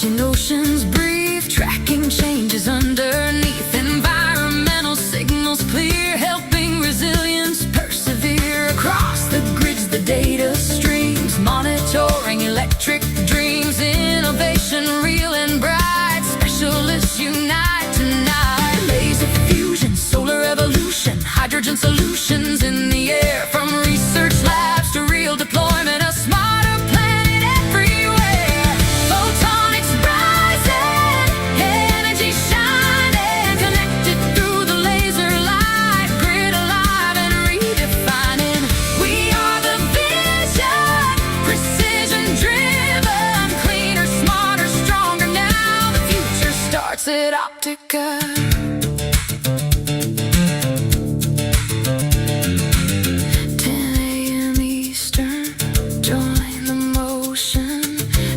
Watching oceans breathe, tracking changes underneath. Environmental signals clear, helping resilience persevere. Across the grids, the data streams, monitoring electric dreams. Innovation real and bright, specialists unite tonight. Laser fusion, solar evolution, hydrogen solutions in the air. From research labs to real deployment, a smarter planet everywhere. Photonics rising, energy shining, connected through the laser light. Grid alive and redefining. We are the vision, precision driven. Cleaner, smarter, stronger now. The future starts at Optica. 10 a.m. Eastern, join the motion.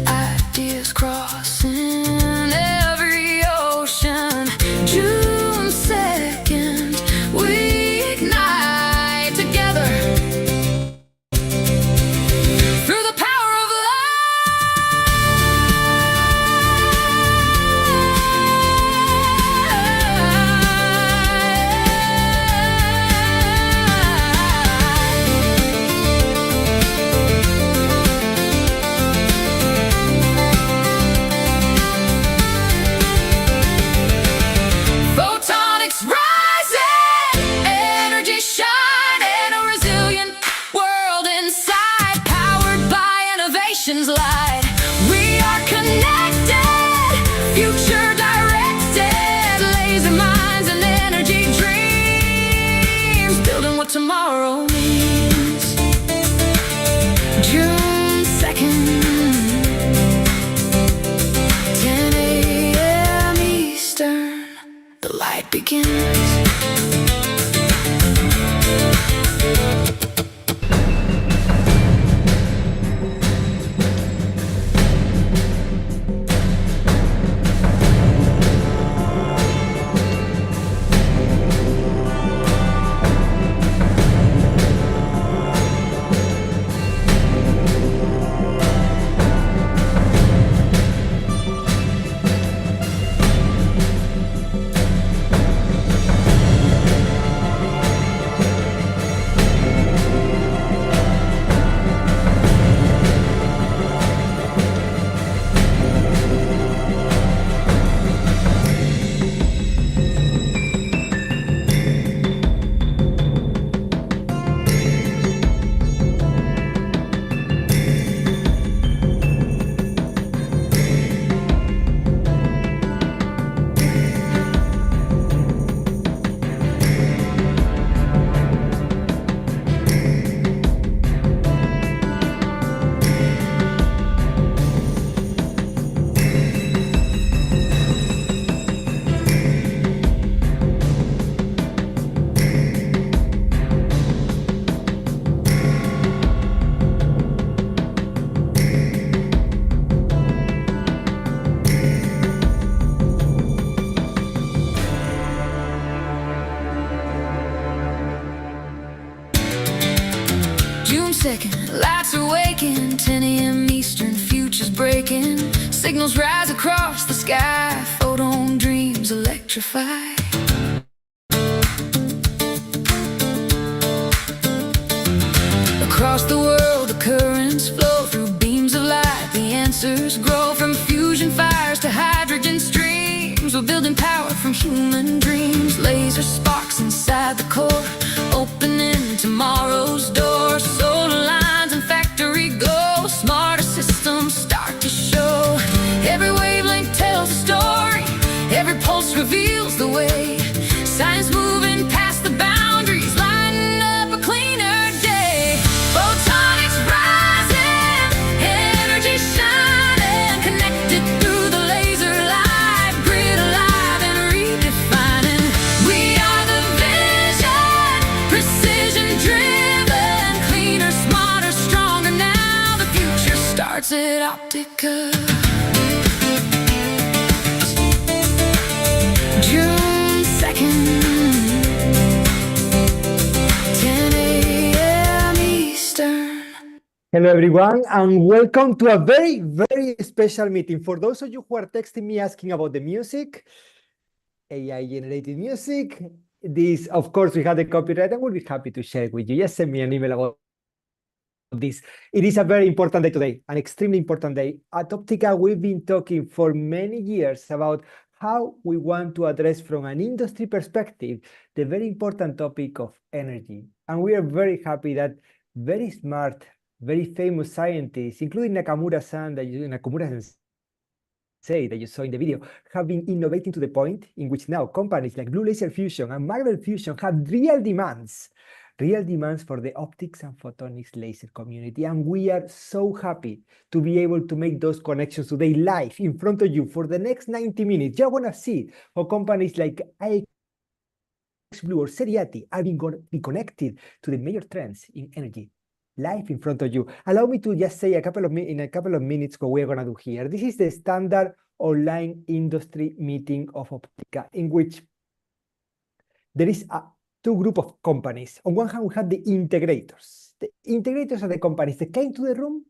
Ideas crossing every ocean. June 2nd, we ignite together through the power of Photonics rising, energy shining, a resilient world inside, powered by innovation's light. We are connected, future directed, laser minds and energy dreams, building what tomorrow means. June 2nd, 10 a.m. Eastern, the light begins. June 2nd, lights are waking, 10 a.m. Eastern, futures breaking. Signals rise across the sky, photon dreams electrify. Across the world, the currents flow through beams of light. The answers grow from fusion fires to hydrogen streams. We're building power from human dreams. Laser sparks inside the core, opening tomorrow's door. Solar lines and factory go, smarter systems start to show. Every wavelength tells a story, every pulse reveals the way. Science moving past the boundaries, lighting up a cleaner day. Photonics rising, energy shining, connected through the laser light. Grid alive and redefining. We are the vision, precision driven. Cleaner, smarter, stronger now. The future starts at Optica. June 2nd, 10 a.m. Eastern. Hello, everyone, and welcome to a very, very special meeting. For those of you who are texting me asking about the music, AI-generated music, this, of course, we have the copyright, and we'll be happy to share it with you. Just send me an email about this. It is a very important day today, an extremely important day. At Optica, we've been talking for many years about how we want to address from an industry perspective the very important topic of energy. And we are very happy that very smart, very famous scientists, including Nakamura-san, Nakamura-sensei that you saw in the video, have been innovating to the point in which now companies like Blue Laser Fusion and Marvel Fusion have real demands for the optics and photonics laser community. And we are so happy to be able to make those connections today live in front of you for the next 90 minutes. You're going to see how companies like Blue or Seriati are being connected to the major trends in energy live in front of you. Allow me to just say in a couple of minutes what we're going to do here. This is the standard online industry meeting of Optica, in which there is two groups of companies. On one hand, we have the integrators. The integrators are the companies that came to the room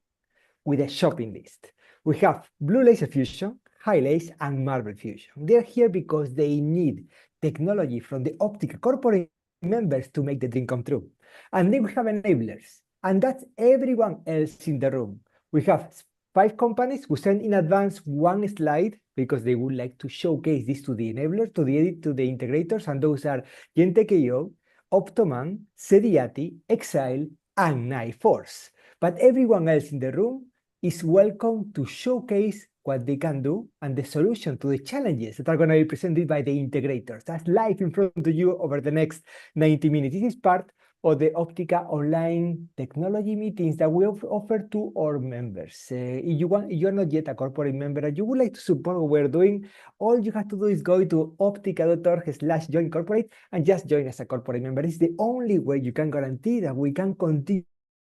with a shopping list. We have Blue Laser Fusion, Highlights, and Marvel Fusion. They're here because they need technology from the Optica corporate members to make the dream come true. And then we have enablers, and that's everyone else in the room. We have 5 companies who send in advance one slide because they would like to showcase this to the enablers, to the integrators, and those are Gente.io, Optoman, Seriati, Exile, and Force. But everyone else in the room is welcome to showcase what they can do and the solution to the challenges that are going to be presented by the integrators. That's live in front of you over the next 90 minutes. This is part of the Optica online technology meetings that we offer to our members. If you're not yet a corporate member and you would like to support what we're doing, all you have to do is go to optica.org/join corporate and just join as a corporate member. It's the only way you can guarantee that we can continue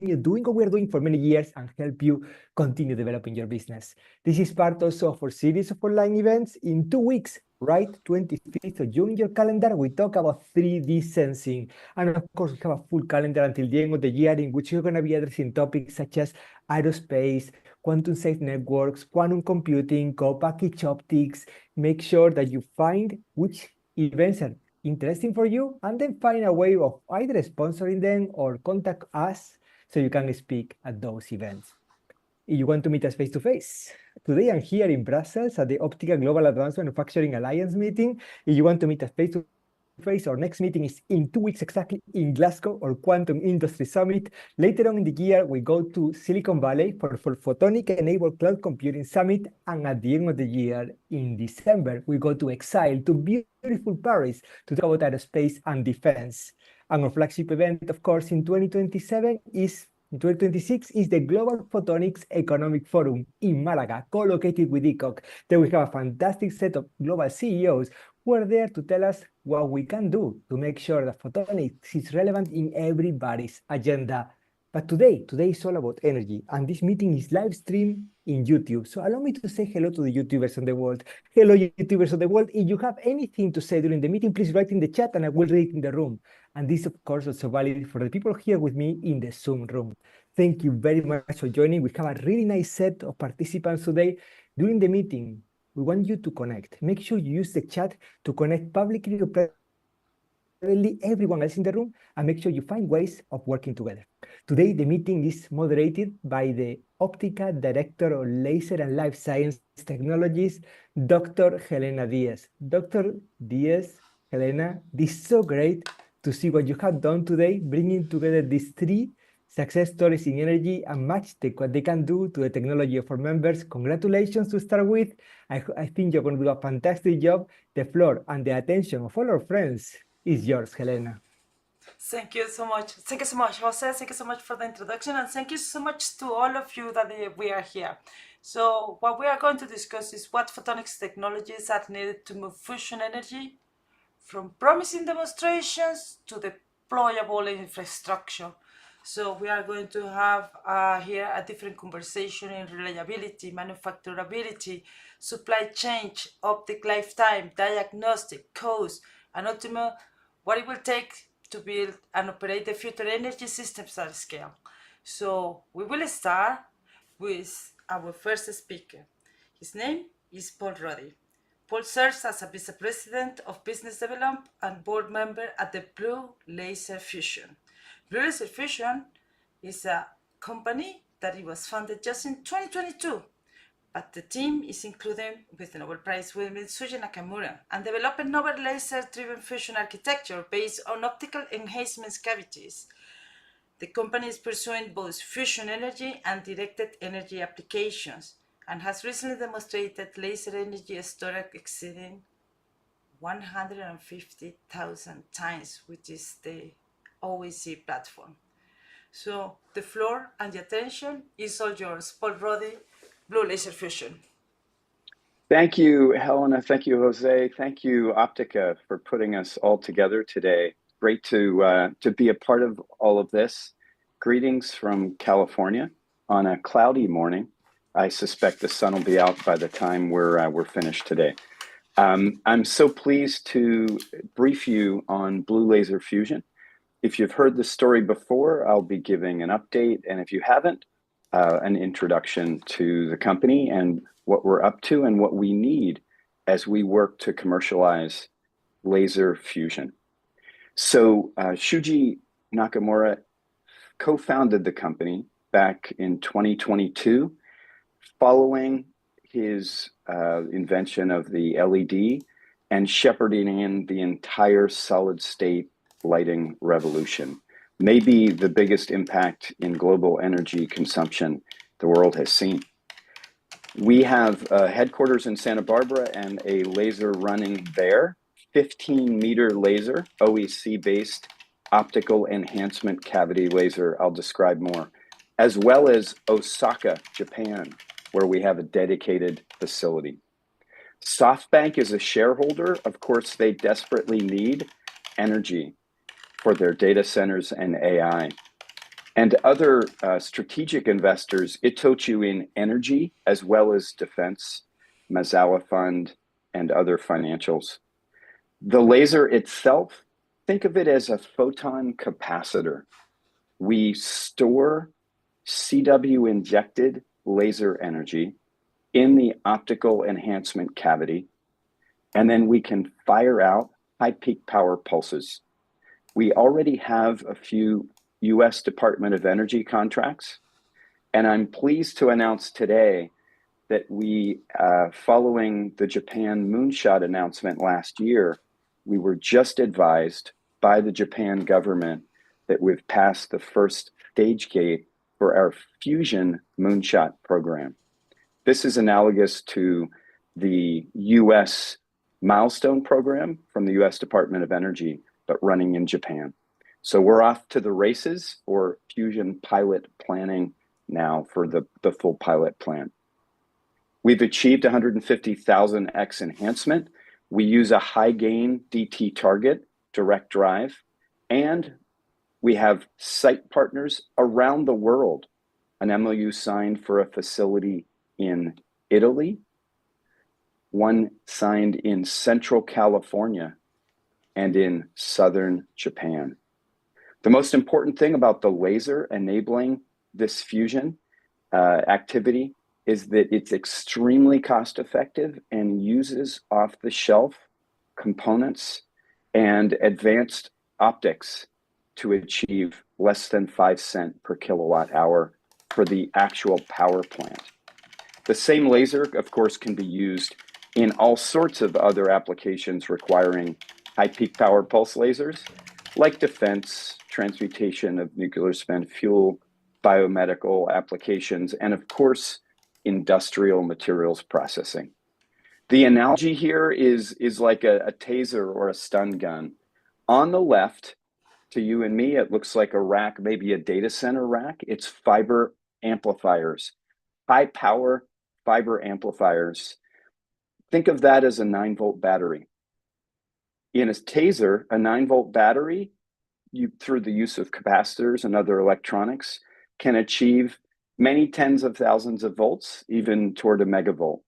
doing what we're doing for many years and help you continue developing your business. This is part also of our series of online events. In 2 weeks, right, 25th of June in your calendar, we talk about 3D sensing. And of course, we have a full calendar until the end of the year in which we're going to be addressing topics such as aerospace, quantum safe networks, quantum computing, co-packaged optics. Make sure that you find which events are interesting for you and then find a way of either sponsoring them or contact us so you can speak at those events. If you want to meet us face-to-face, today I'm here in Brussels at the Optica Global Advanced Manufacturing Alliance meeting. If you want to meet us face-to-face, our next meeting is in 2 weeks exactly in Glasgow, or Quantum Industry Summit. Later on in the year, we go to Silicon Valley for Photonic-enabled cloud computing summit. And at the end of the year, in December, we go to Exile, to beautiful Paris, to talk about aerospace and defense. And our flagship event, of course, in 2026 is the Global Photonics Economic Forum in Malaga, co-located with ECOC. There we have a fantastic set of global CEOs who are there to tell us what we can do to make sure that photonics is relevant in everybody's agenda. But today is all about energy, and this meeting is live streamed in YouTube. So allow me to say hello to the YouTubers on the world. Hello, YouTubers of the world. If you have anything to say during the meeting, please write in the chat and I will read it in the room. And this, of course, also valid for the people here with me in the Zoom room. Thank you very much for joining. We have a really nice set of participants today. During the meeting, we want you to connect. Make sure you use the chat to connect publicly or privately everyone else in the room, and make sure you find ways of working together. Today, the meeting is moderated by the Optica Director of Laser and Life Science Technologies, Dr. Helena Diaz. Dr. Diaz, Helena, this is so great to see what you have done today, bringing together these 3 success stories in energy and match what they can do to the technology of our members. Congratulations to start with. I think you're going to do a fantastic job. The floor and the attention of all our friends is yours, Helena. Thank you so much. Thank you so much, Jose. Thank you so much for the introduction, and thank you so much to all of you that we are here. So what we are going to discuss is what photonics technologies are needed to move fusion energy from promising demonstrations to deployable infrastructure. So we are going to have here a different conversation in reliability, manufacturability, supply chain, optic lifetime, diagnostic, cost, and ultimately what it will take to build and operate the future energy systems at scale. So we will start with our first speaker. His name is Paul Roddy. Paul serves as a Vice President of Business Development and Board Member at the Blue Laser Fusion. Blue Laser Fusion is a company that it was founded just in 2022, but the team is included with the Nobel Prize winner Suji Nakamura and developed a novel laser-driven fusion architecture based on optical enhancement cavities. The company is pursuing both fusion energy and directed energy applications and has recently demonstrated laser energy storage exceeding 150,000 times, which is the OEC platform. So the floor and the attention is all yours. Paul Roddy, Blue Laser Fusion. Thank you, Helena. Thank you, Jose. Thank you, Optica, for putting us all together today. Great to be a part of all of this. Greetings from California on a cloudy morning. I suspect the sun will be out by the time we're finished today. I'm so pleased to brief you on Blue Laser Fusion. If you've heard the story before, I'll be giving an update, and if you haven't, an introduction to the company and what we're up to and what we need as we work to commercialize laser fusion. So Shuji Nakamura co-founded the company back in 2022 following his invention of the LED and shepherding in the entire solid state lighting revolution. Maybe the biggest impact in global energy consumption the world has seen. We have headquarters in Santa Barbara and a laser running there, 15-meter laser, OEC-based optical enhancement cavity laser. I'll describe more, as well as Osaka, Japan, where we have a dedicated facility. SoftBank is a shareholder. Of course, they desperately need energy for their data centers and AI. And other strategic investors, Itochu in energy, as well as defense, Mazawa Fund, and other financials. The laser itself, think of it as a photon capacitor. We store CW injected laser energy in the optical enhancement cavity, and then we can fire out high peak power pulses. We already have a few US Department of Energy contracts, and I'm pleased to announce today that we, following the Japan moonshot announcement last year, we were just advised by the Japan government that we've passed the first stage gate for our fusion moonshot program. This is analogous to the US milestone program from the US Department of Energy, but running in Japan. So we're off to the races for fusion pilot planning now for the full pilot plan. We've achieved 150,000 X enhancement. We use a high gain DT target, direct drive, and we have site partners around the world. An MOU signed for a facility in Italy, one signed in Central California, and in Southern Japan. The most important thing about the laser enabling this fusion activity is that it's extremely cost effective and uses off-the-shelf components and advanced optics to achieve less than 5 cents per kilowatt hour for the actual power plant. The same laser, of course, can be used in all sorts of other applications requiring high peak power pulse lasers, like defense, transmutation of nuclear spent fuel, biomedical applications, and of course, industrial materials processing. The analogy here is like a taser or a stun gun. On the left, to you and me, it looks like a rack, maybe a data center rack. It's fiber amplifiers, high power fiber amplifiers. Think of that as a 9-volt battery. In a taser, a 9-volt battery, through the use of capacitors and other electronics, can achieve many tens of thousands of volts, even toward a megavolt.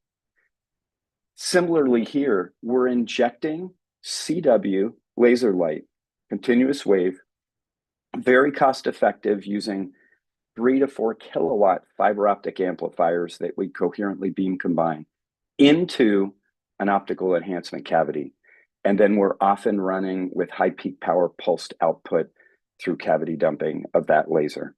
Similarly here, we're injecting CW laser light, continuous wave, very cost effective, using 3 to 4 kilowatt fiber optic amplifiers that we coherently beam combine into an optical enhancement cavity. And then we're often running with high peak power pulsed output through cavity dumping of that laser.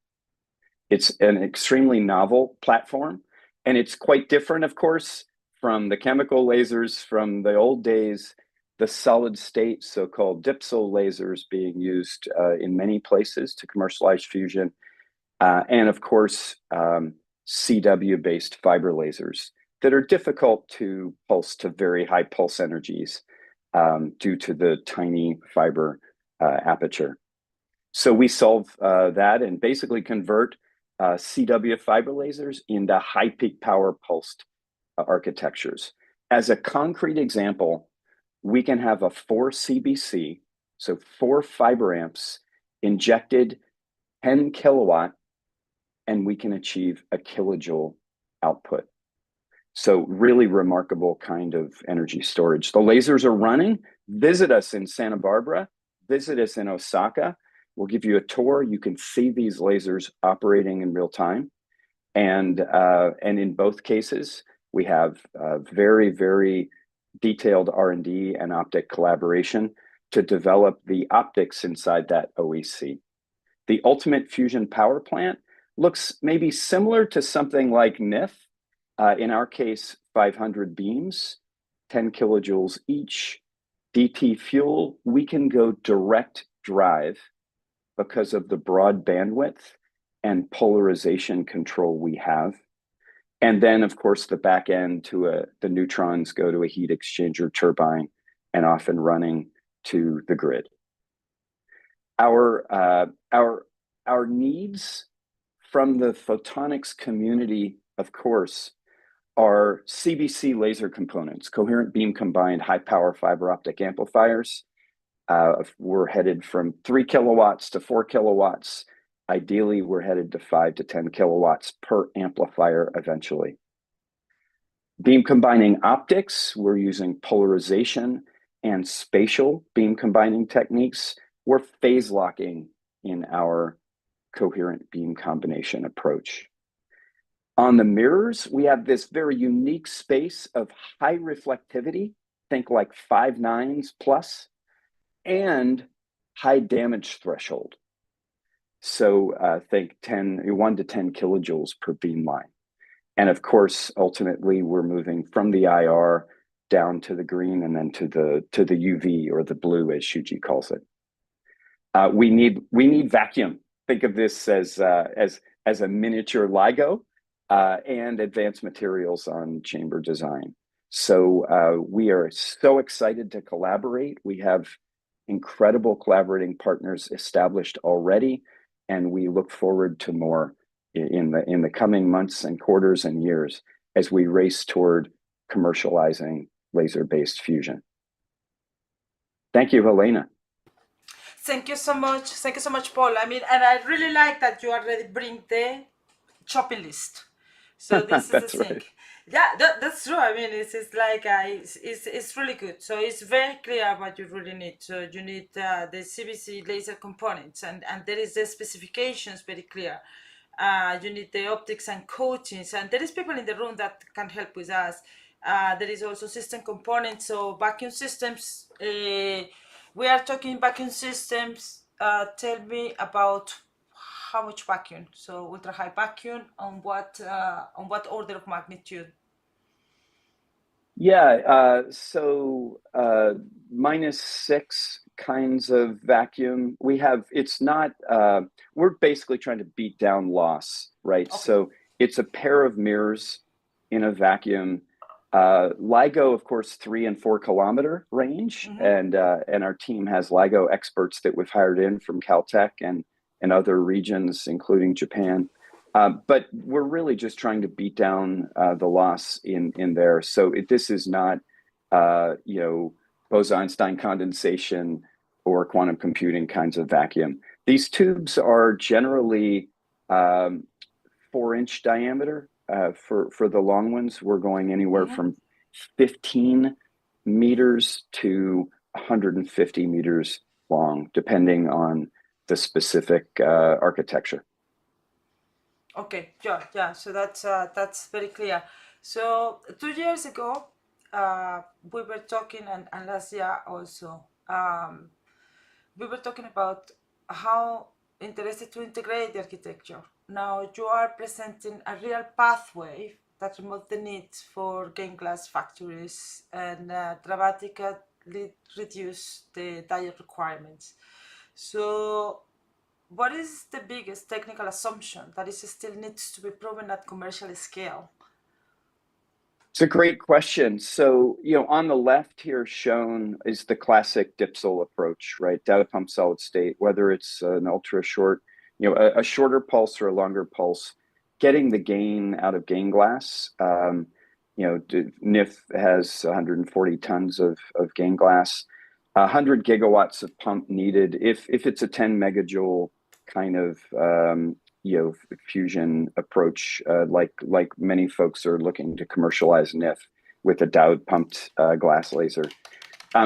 It's an extremely novel platform, and it's quite different, of course, from the chemical lasers from the old days, the solid state so-called dipsol lasers being used in many places to commercialize fusion, and of course, CW-based fiber lasers that are difficult to pulse to very high pulse energies due to the tiny fiber aperture. So we solve that and basically convert CW fiber lasers into high peak power pulsed architectures. As a concrete example, we can have a 4 CBC, so 4 fiber amps injected 10 kilowatt, and we can achieve a kilojoule output. So really remarkable kind of energy storage. The lasers are running. Visit us in Santa Barbara, visit us in Osaka. We'll give you a tour. You can see these lasers operating in real time. And in both cases, we have very, very detailed R&D and optic collaboration to develop the optics inside that OEC. The ultimate fusion power plant looks maybe similar to something like NIF. In our case, 500 beams, 10 kilojoules each. DT fuel, we can go direct drive because of the broad bandwidth and polarization control we have. And then, of course, the back end to the neutrons go to a heat exchanger turbine and often running to the grid. Our needs from the photonics community, of course, are CBC laser components, coherent beam combined high power fiber optic amplifiers. We're headed from 3 kilowatts to 4 kilowatts. Ideally, we're headed to 5 to 10 kilowatts per amplifier eventually. Beam combining optics, we're using polarization and spatial beam combining techniques. We're phase locking in our coherent beam combination approach. On the mirrors, we have this very unique space of high reflectivity, think like 5 nines plus, and high damage threshold. So think 1 to 10 kilojoules per beam line. And of course, ultimately, we're moving from the IR down to the green and then to the UV or the blue, as Shuji calls it. We need vacuum. Think of this as a miniature LIGO and advanced materials on chamber design. So we are so excited to collaborate. We have incredible collaborating partners established already, and we look forward to more in the coming months and quarters and years as we race toward commercializing laser-based fusion. Thank you, Helena. Thank you so much. Thank you so much, Paul. I mean, and I really like that you already bring the shopping list. So this is That's the thing. right. Yeah, that's true. I mean, it's like it's really good. So it's very clear what you really need. So you need the CBC laser components, and there is the specifications very clear. You need the optics and coatings, and there is people in the room that can help with us. There is also system components, so vacuum systems. We are talking vacuum systems. Tell me about how much vacuum? So ultra high vacuum on what order of magnitude? Yeah, so -6 kinds of vacuum. We have, it's not, we're basically trying to beat down loss, right? Okay. So it's a pair of mirrors in a vacuum. LIGO, of course, 3 and 4 kilometer range, and our team has LIGO experts that we've hired in from Caltech and other regions, including Japan. But we're really just trying to beat down the loss in there. So this is not, Bose-Einstein condensation or quantum computing kinds of vacuum. These tubes are generally 4-inch diameter. For the long ones, we're going anywhere from 15 meters to 150 meters long, depending on the specific architecture. Okay, yeah. So that's very clear. So 2 years ago, we were talking, and last year also, we were talking about how interested to integrate the architecture. Now you are presenting a real pathway that removes the need for gain glass factories and dramatically reduce the diet requirements. So what is the biggest technical assumption that is still needs to be proven at commercial scale? It's a great question. So, on the left here shown is the classic dipsol approach, right? Diode pump solid state, whether it's an ultra short, a shorter pulse or a longer pulse, getting the gain out of gain glass. NIF has 140 tons of gain glass, 100 gigawatts of pump needed. If it's a 10 megajoule kind of fusion approach, like many folks are looking to commercialize NIF with a diode pumped glass laser.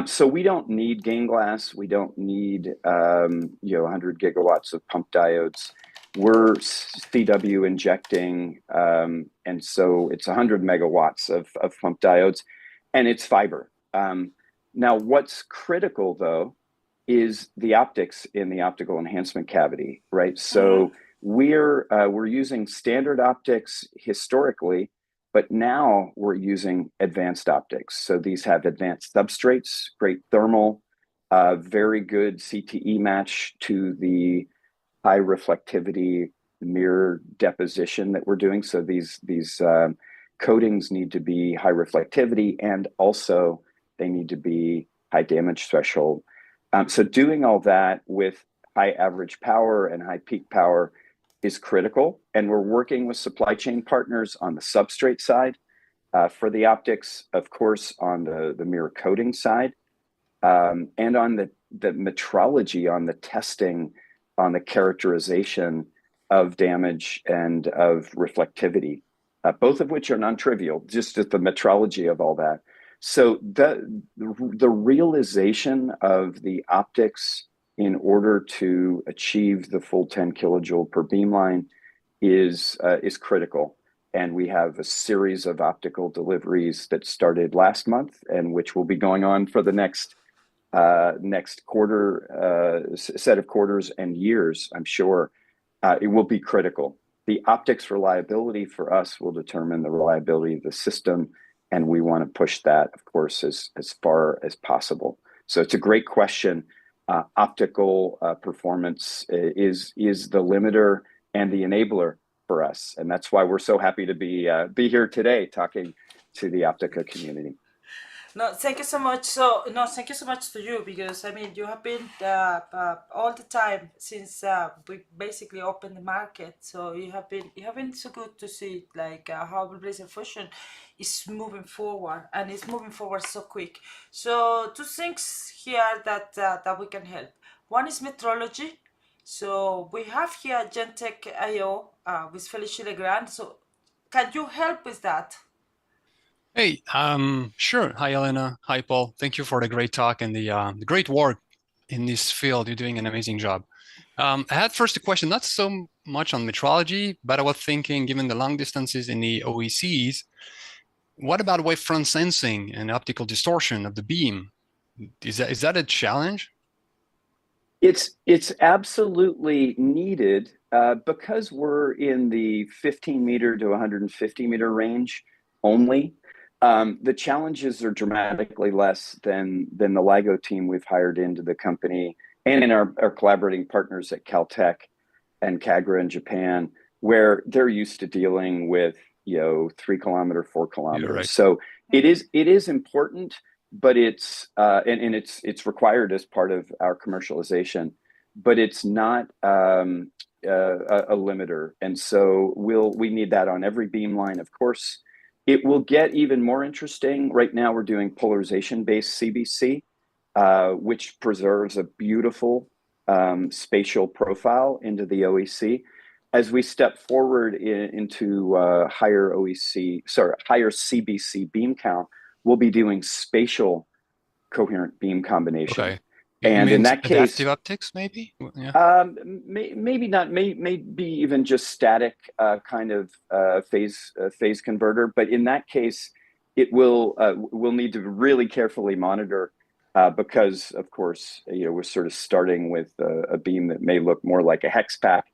So we don't need gain glass. We don't need 100 gigawatts of pump diodes. We're CW injecting, and so it's 100 megawatts of pump diodes, and it's fiber. Now, what's critical though is the optics in the optical enhancement cavity, right? So we're using standard optics historically, but now we're using advanced optics. So these have advanced substrates, great thermal, very good CTE match to the high reflectivity mirror deposition that we're doing. So these coatings need to be high reflectivity, and also they need to be high damage threshold. So doing all that with high average power and high peak power is critical. And we're working with supply chain partners on the substrate side for the optics, of course, on the mirror coating side, and on the metrology, on the testing, on the characterization of damage and of reflectivity, both of which are non-trivial, just at the metrology of all that. So the realization of the optics in order to achieve the full 10 kilojoule per beamline is critical. And we have a series of optical deliveries that started last month, and which will be going on for the next quarter, set of quarters and years, I'm sure. It will be critical. The optics reliability for us will determine the reliability of the system, and we want to push that, of course, as far as possible. So it's a great question. Optical performance is the limiter and the enabler for us, and that's why we're so happy to be here today talking to the Optica community. No, thank you so much. Thank you so much to you, because I mean, you have been all the time since we basically opened the market. So you have been so good to see like how laser fusion is moving forward, and it's moving forward so quick. So two things here that we can help. One is metrology. So we have here Gentech IO with Felicia Legrand. So can you help with that? Hey, sure. Hi, Elena. Hi, Paul. Thank you for the great talk and the great work in this field. You're doing an amazing job. I had first a question, not so much on metrology, but I was thinking, given the long distances in the OECs, what about wavefront sensing and optical distortion of the beam? Is that a challenge? It's absolutely needed because we're in the 15 meter to 150 meter range only. The challenges are dramatically less than the LIGO team we've hired into the company, and in our collaborating partners at Caltech and Kagra in Japan, where they're used to dealing with 3 kilometer, 4 kilometers. Right. So it is important, but it's it's required as part of our commercialization, but it's not a limiter. And so we need that on every beam line, of course. It will get even more interesting. Right now, we're doing polarization-based CBC, which preserves a beautiful spatial profile into the OEC. As we step forward into higher CBC beam count, we'll be doing spatial coherent beam combination. Okay. And in that case, adaptive optics, maybe? Yeah. maybe not, maybe even just static kind of phase converter. But in that case, it we'll need to really carefully monitor because, of course, we're sort of starting with a beam that may look more like a hex pack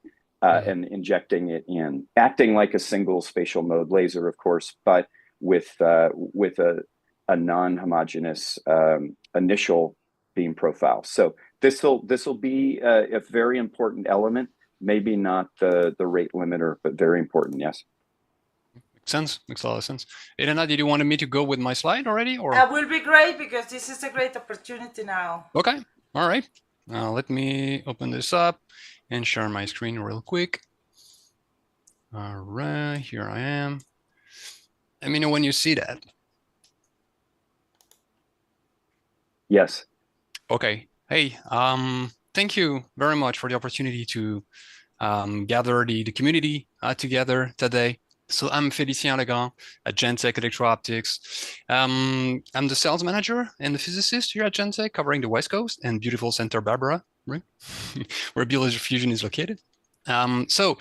and injecting it in, acting like a single spatial mode laser, of course, but with a non-homogeneous initial beam profile. So this will be a very important element, maybe not the rate limiter, but very important, yes. Makes sense. Makes a lot of sense. Elena, did you want me to go with my slide already, or? That will be great because this is a great opportunity now. Okay. All right. Let me open this up and share my screen real quick. All right, here I am. Let me know when you see that. Yes. Okay. Hey, thank you very much for the opportunity to gather the community together today. So I'm Félicien Legrand at Gentech Electro-Optics. I'm the sales manager and the physicist here at Gentech, covering the West Coast and beautiful Santa Barbara, right? Where laser fusion is located. So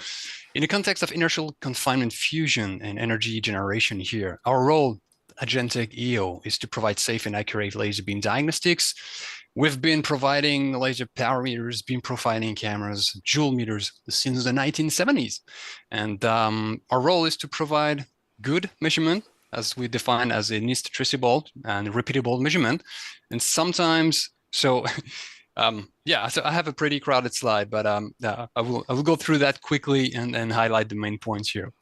in the context of inertial confinement fusion and energy generation here, our role at Gentech EO is to provide safe and accurate laser beam diagnostics. We've been providing laser power meters, beam profiling cameras, joule meters since the 1970s. And our role is to provide good measurement, as we define as a NIST traceable and repeatable measurement. And sometimes, so yeah, so I have a pretty crowded slide, but I will go through that quickly and highlight the main points here.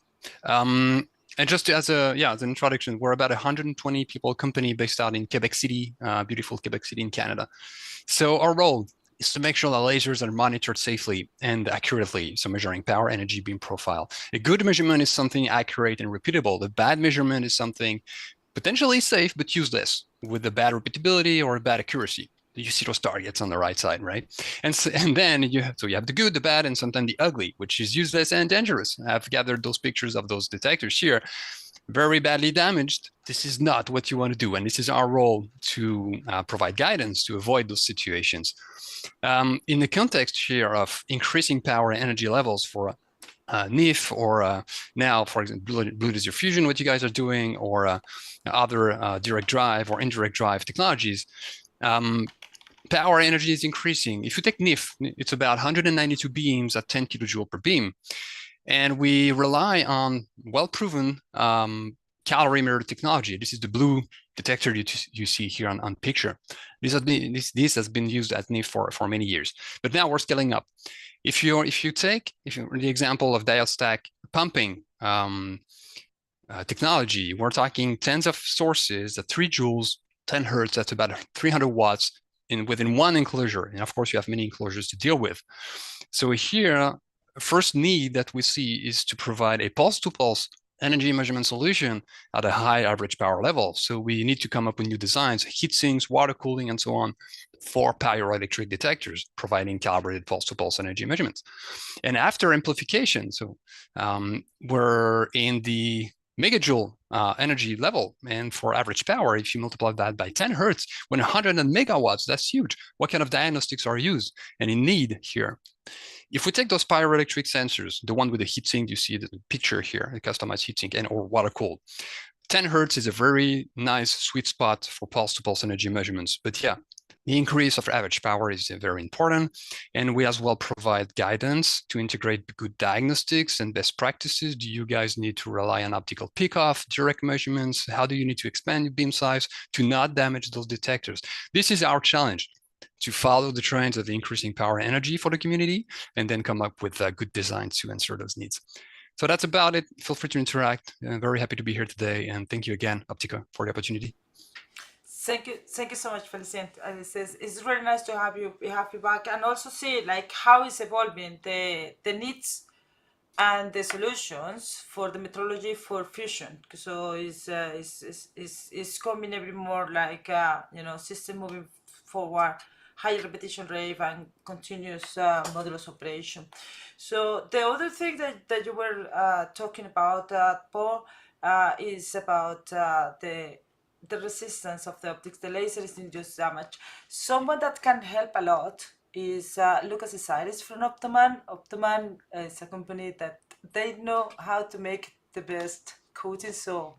And just as an introduction, we're about 120 people company based out in Quebec City, beautiful Quebec City in Canada. So our role is to make sure that lasers are monitored safely and accurately, so measuring power, energy, beam profile. A good measurement is something accurate and repeatable. The bad measurement is something potentially safe but useless with a bad repeatability or a bad accuracy. You see those targets on the right side, right? And then you have the good, the bad, and sometimes the ugly, which is useless and dangerous. I've gathered those pictures of those detectors here, very badly damaged. This is not what you want to do, and this is our role to provide guidance to avoid those situations. In the context here of increasing power and energy levels for NIF or now, for example, blue laser fusion, what you guys are doing, or other direct drive or indirect drive technologies, power energy is increasing. If you take NIF, it's about 192 beams at 10 kilojoule per beam. And we rely on well-proven calorimeter technology. This is the blue detector you see here on picture. This has been used at NIF for many years, but now we're scaling up. If you take the example of diode stack pumping technology, we're talking tens of sources at 3 joules, 10 hertz, that's about 300 watts within one enclosure. And of course, you have many enclosures to deal with. So here, first need that we see is to provide a pulse-to-pulse energy measurement solution at a high average power level. So we need to come up with new designs, heat sinks, water cooling, and so on, for pyroelectric detectors, providing calibrated pulse-to-pulse energy measurements. And after amplification, so we're in the megajoule energy level. And for average power, if you multiply that by 10 hertz, when 100 megawatts, that's huge. What kind of diagnostics are used and in need here? If we take those pyroelectric sensors, the one with the heatsink, you see the picture here, the customized heatsink and or water cooled. 10 hertz is a very nice sweet spot for pulse-to-pulse energy measurements. But yeah, the increase of average power is very important. And we as well provide guidance to integrate good diagnostics and best practices. Do you guys need to rely on optical pickoff, direct measurements? How do you need to expand your beam size to not damage those detectors? This is our challenge, to follow the trends of increasing power and energy for the community, and then come up with good designs to answer those needs. So that's about it. Feel free to interact. I'm very happy to be here today. And thank you again, Optica, for the opportunity. Thank you so much, Felicien. It's really nice to have you back, and also see like how it's evolving the needs and the solutions for the metrology for fusion. So it's coming every more like system moving forward, higher repetition rate and continuous modulus operation. So the other thing that you were talking about, Paul, is about the the resistance of the optics. The laser is induced damage. Someone that can help a lot is Lucas Isiris from Optoman. Optoman is a company that they know how to make the best coating. So,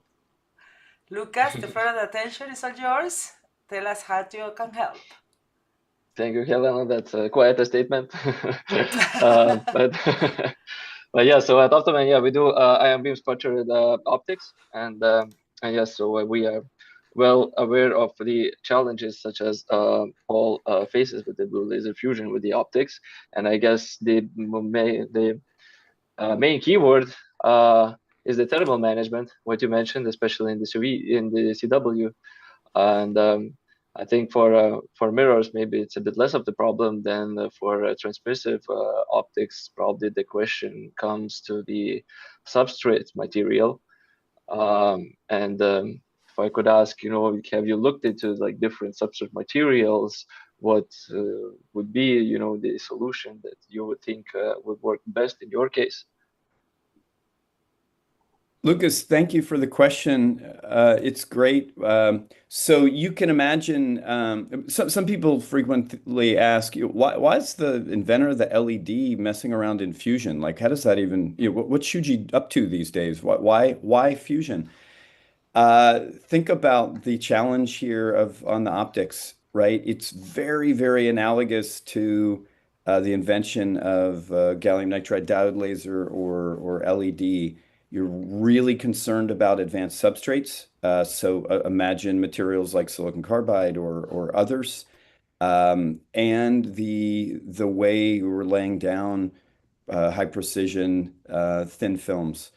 Lucas, the further attention is all yours. Tell us how you can help. Thank you, Helena. That's quite a statement. But but yeah, so at Optoman, yeah, we do ion beam sputtered optics, and yes, so we are well aware of the challenges such as Paul faces with the blue laser fusion with the optics, and I guess the main keyword is the thermal management, what you mentioned, especially in the CW, and I think for mirrors, maybe it's a bit less of the problem than for transmissive optics. Probably the question comes to the substrate material. And if I could ask, have you looked into like different substrate materials? What would be, the solution that you would think would work best in your case? Lucas, thank you for the question. It's great. So you can imagine, some people frequently ask, why is the inventor of the LED messing around in fusion? Like, how does that even, what's Shuji up to these days? Why fusion? Think about the challenge here on the optics, right? It's very, very analogous to the invention of gallium nitride diode laser or LED. You're really concerned about advanced substrates. So imagine materials like silicon carbide or others. And the way we're laying down high precision thin films.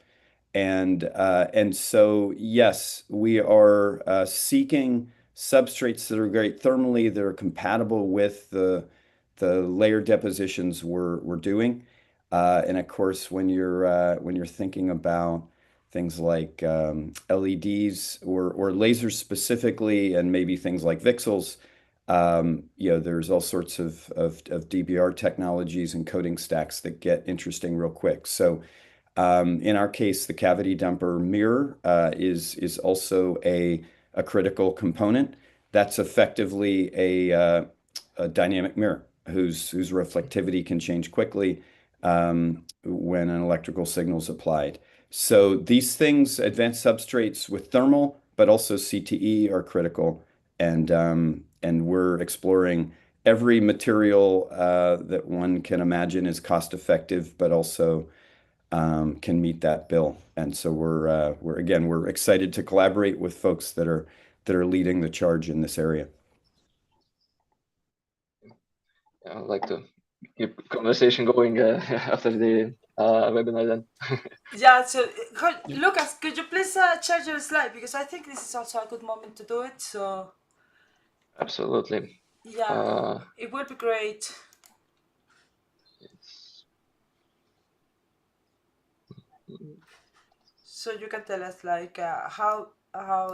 And so, yes, we are seeking substrates that are great thermally, that are compatible with the layer depositions we're doing. And of course, when you're thinking about things like LEDs or lasers specifically, and maybe things like VCSELs, there's all sorts of DBR technologies and coating stacks that get interesting real quick. So in our case, the cavity dumper mirror is also a critical component. That's effectively a dynamic mirror whose reflectivity can change quickly when an electrical signal is applied. So these things, advanced substrates with thermal, but also CTE are critical, and we're exploring every material that one can imagine is cost effective, but also can meet that bill. And so we're excited to collaborate with folks that are leading the charge in this area. I'd like to keep conversation going after the webinar then. Yeah, so Lucas, could you please share your slide, because I think this is also a good moment to do it. So Absolutely. yeah, it would be great. So you can tell us like how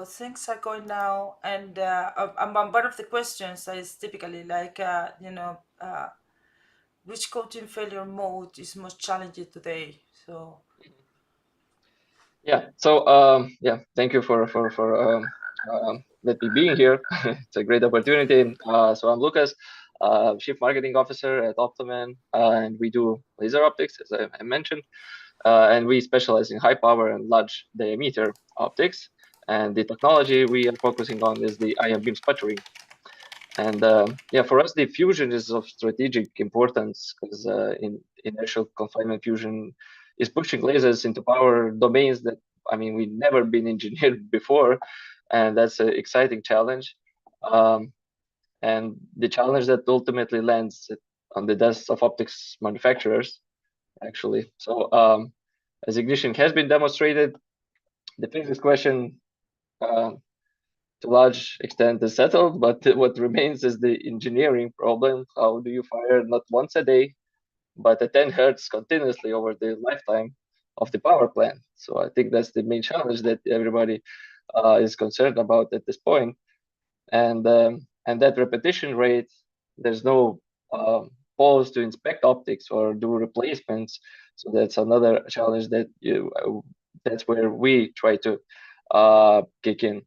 things are going now, and one of the questions is typically like which coating failure mode is most challenging today. So yeah, so thank you for let me being here. It's a great opportunity. So I'm Lucas, Chief Marketing Officer at Optoman, and we do laser optics, as I mentioned, and we specialize in high power and large diameter optics. And the technology we are focusing on is the ion beam sputtering. And for us, the fusion is of strategic importance because in inertial confinement fusion is pushing lasers into power domains that, we've never been engineered before. And that's an exciting challenge. And the challenge that ultimately lands on the desks of optics manufacturers, actually. So as ignition has been demonstrated, the physics question to large extent is settled, but what remains is the engineering problem. How do you fire not once a day, but at 10 hertz continuously over the lifetime of the power plant? So I think that's the main challenge that everybody is concerned about at this point. And that repetition rate, there's no pause to inspect optics or do replacements. So that's another challenge that that's where we try to kick in.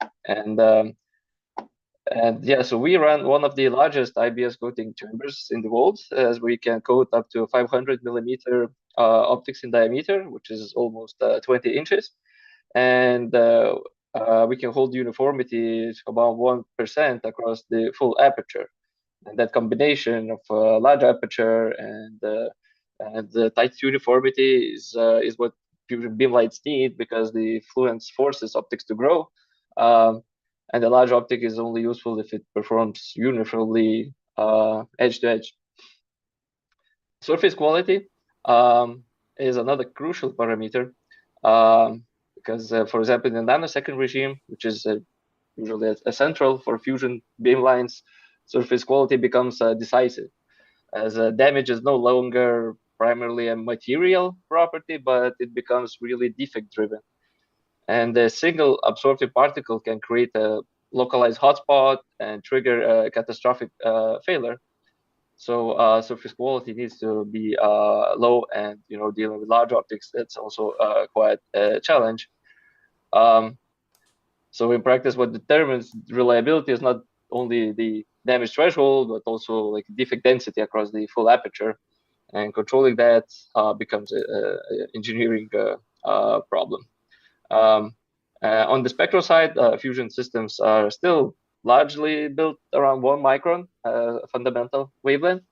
And yeah, so we run one of the largest IBS coating chambers in the world, as we can coat up to 500 millimeter optics in diameter, which is almost 20 inches. And we can hold uniformity about 1% across the full aperture. And that combination of large aperture and the tight uniformity is what fusion beam lights need, because the fluence forces optics to grow. And the large optic is only useful if it performs uniformly edge to edge. Surface quality is another crucial parameter, because, for example, in the nanosecond regime, which is usually essential for fusion beam lines, surface quality becomes decisive, as damage is no longer primarily a material property, but it becomes really defect-driven. And a single absorptive particle can create a localized hotspot and trigger a catastrophic failure. So surface quality needs to be low, and dealing with large optics, that's also quite a challenge. So in practice, what determines reliability is not only the damage threshold, but also like defect density across the full aperture, and controlling that becomes a engineering problem. On the spectral side, fusion systems are still largely built around 1 micron fundamental wavelength,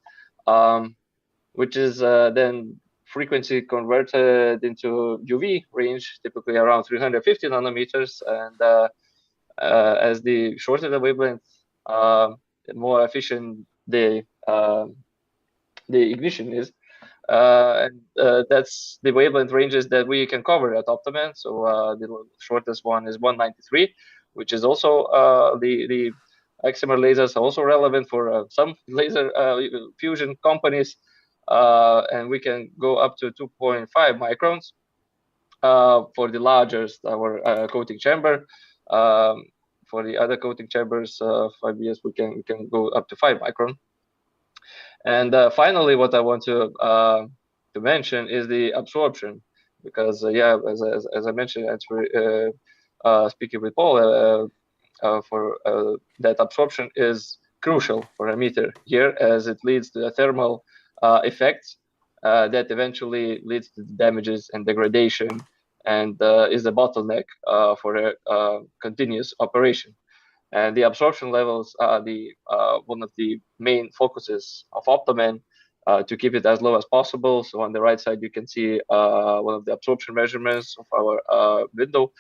which is then frequency converted into UV range, typically around 350 nanometers. And as the shorter the wavelength, the more efficient the ignition is. And that's the wavelength ranges that we can cover at Optoman. So the shortest one is 193, which is also the excimer lasers are also relevant for some laser fusion companies. And we can go up to 2.5 microns for the largest, our coating chamber. For the other coating chambers, 5 years, we can go up to 5 micron. And finally, what I want to mention is the absorption, because yeah, as I mentioned, speaking with Paul, for that absorption is crucial for emitter here, as it leads to a thermal effects that eventually leads to damages and degradation, and is a bottleneck for a continuous operation. And the absorption levels are the one of the main focuses of Optoman to keep it as low as possible. So on the right side, you can see one of the absorption measurements of our window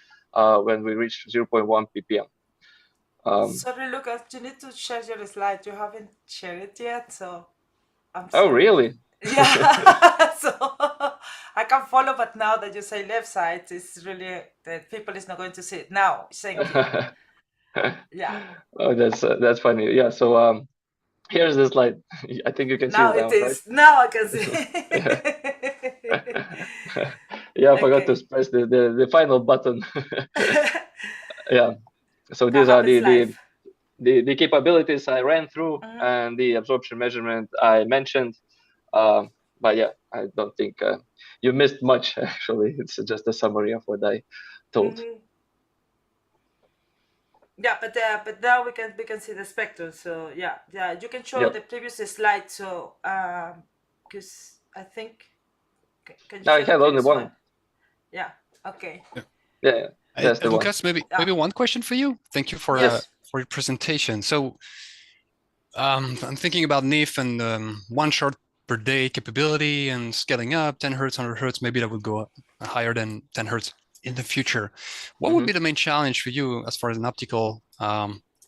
when we reach 0.1 ppm. Sorry, Lucas, you need to share your slide. You haven't shared it yet, so I'm Oh, sorry. really? Yeah, so I can follow, but now that you say left side, it's really that people is not going to see it now. Thank you. Yeah. Oh, that's funny. Yeah. So here's the slide. I think you can Now see it it now, right? is. Now I can see. Yeah, I forgot to Okay. press the final button. Yeah. So Can these are happen live. the capabilities I ran through, Mhm. and the absorption measurement I mentioned. But yeah, I don't think you missed much. Actually, it's just a summary of what I told. Mhm. Yeah, but now we can see the spectrum. So yeah, you can show Yep. the previous slide. So because I think can you No, I show the had only previous one. one? Yeah. Okay. Yeah, that's the one. Lucas, maybe one question for you. Thank you for Yes. for your presentation. So I'm thinking about NIF and 1 shot per day capability and scaling up 10 hertz, 100 hertz. Maybe that would go higher than 10 hertz in the future. What would be the main challenge for you as far as an optical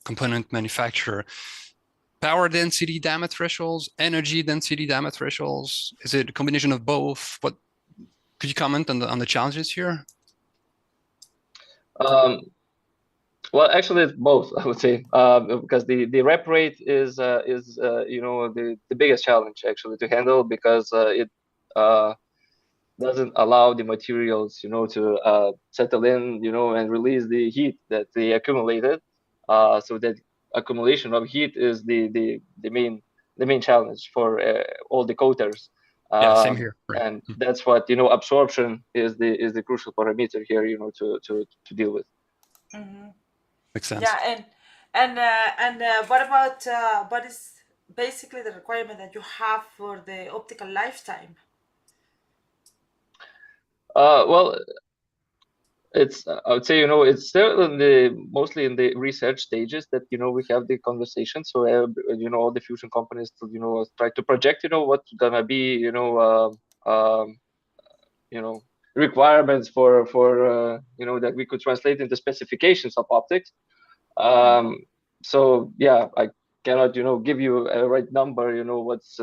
component manufacturer? Power density damage thresholds, energy density damage thresholds? Is it a combination of both? What could you comment on the challenges here? Well, actually, it's both, I would say, because the rep rate is the biggest challenge actually to handle, because it doesn't allow the materials to settle in and release the heat that they accumulated. So that accumulation of heat is the main challenge for all the coaters. Yeah, same here. Right. And that's what absorption is the crucial parameter here to deal with. Makes sense. Yeah, and what about what is basically the requirement that you have for the optical lifetime? Well, it's I would say it's still mostly in the research stages that we have the conversation. So all the fusion companies try to project what's gonna be requirements for that we could translate into specifications of optics. So yeah, I cannot give you a right number. What's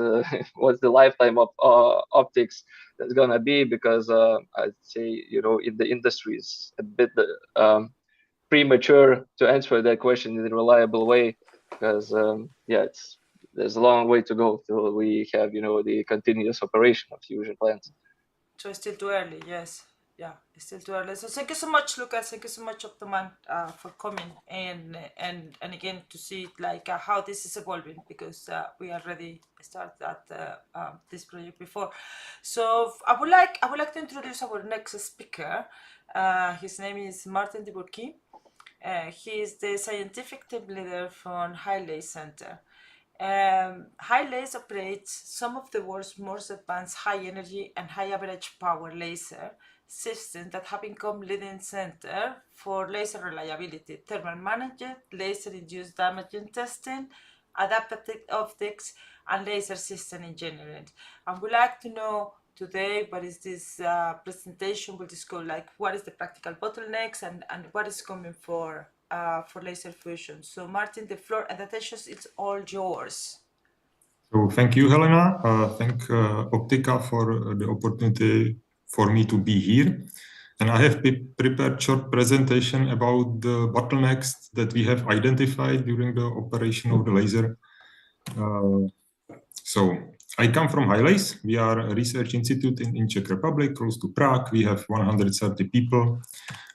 what's the lifetime of optics that's gonna be, because I'd say in the industry is a bit premature to answer that question in a reliable way, because yeah, there's a long way to go till we have the continuous operation of fusion plants. So it's still too early, yes. Yeah, it's still too early. So thank you so much, Lucas. Thank you so much, Optoman, for coming and again to see like how this is evolving, because we already started this project before. So I would like to introduce our next speaker. His name is Martin de Bourqui. He is the scientific team leader from Hailey Center. Hailey operates some of the world's most advanced high energy and high average power laser systems that have become leading center for laser reliability, thermal management, laser-induced damaging testing, adaptive optics, and laser system engineering. And we'd like to know today what is this presentation will discuss, like what is the practical bottlenecks and what is coming for laser fusion. So Martin, the floor and attention is all yours. So thank you, Helena. Thank Optica for the opportunity for me to be here. And I have prepared short presentation about the bottlenecks that we have identified during the operation of the laser. So I come from Hailey. We are a research institute in Czech Republic, close to Prague. We have 130 people.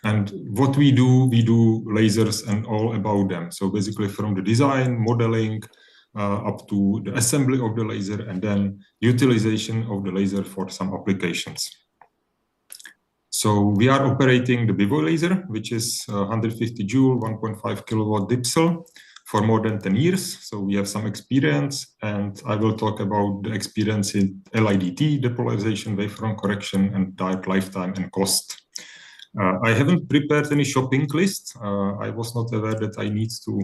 And what we do lasers and all about them. So basically from the design, modeling, up to the assembly of the laser, and then utilization of the laser for some applications. So we are operating the Bivoy laser, which is 150 joule, 1.5 kilowatt dipsel for more than 10 years. So we have some experience, and I will talk about the experience in LIDT, depolarization, wavefront correction, and dark lifetime and cost. I haven't prepared any shopping list. I was not aware that I need to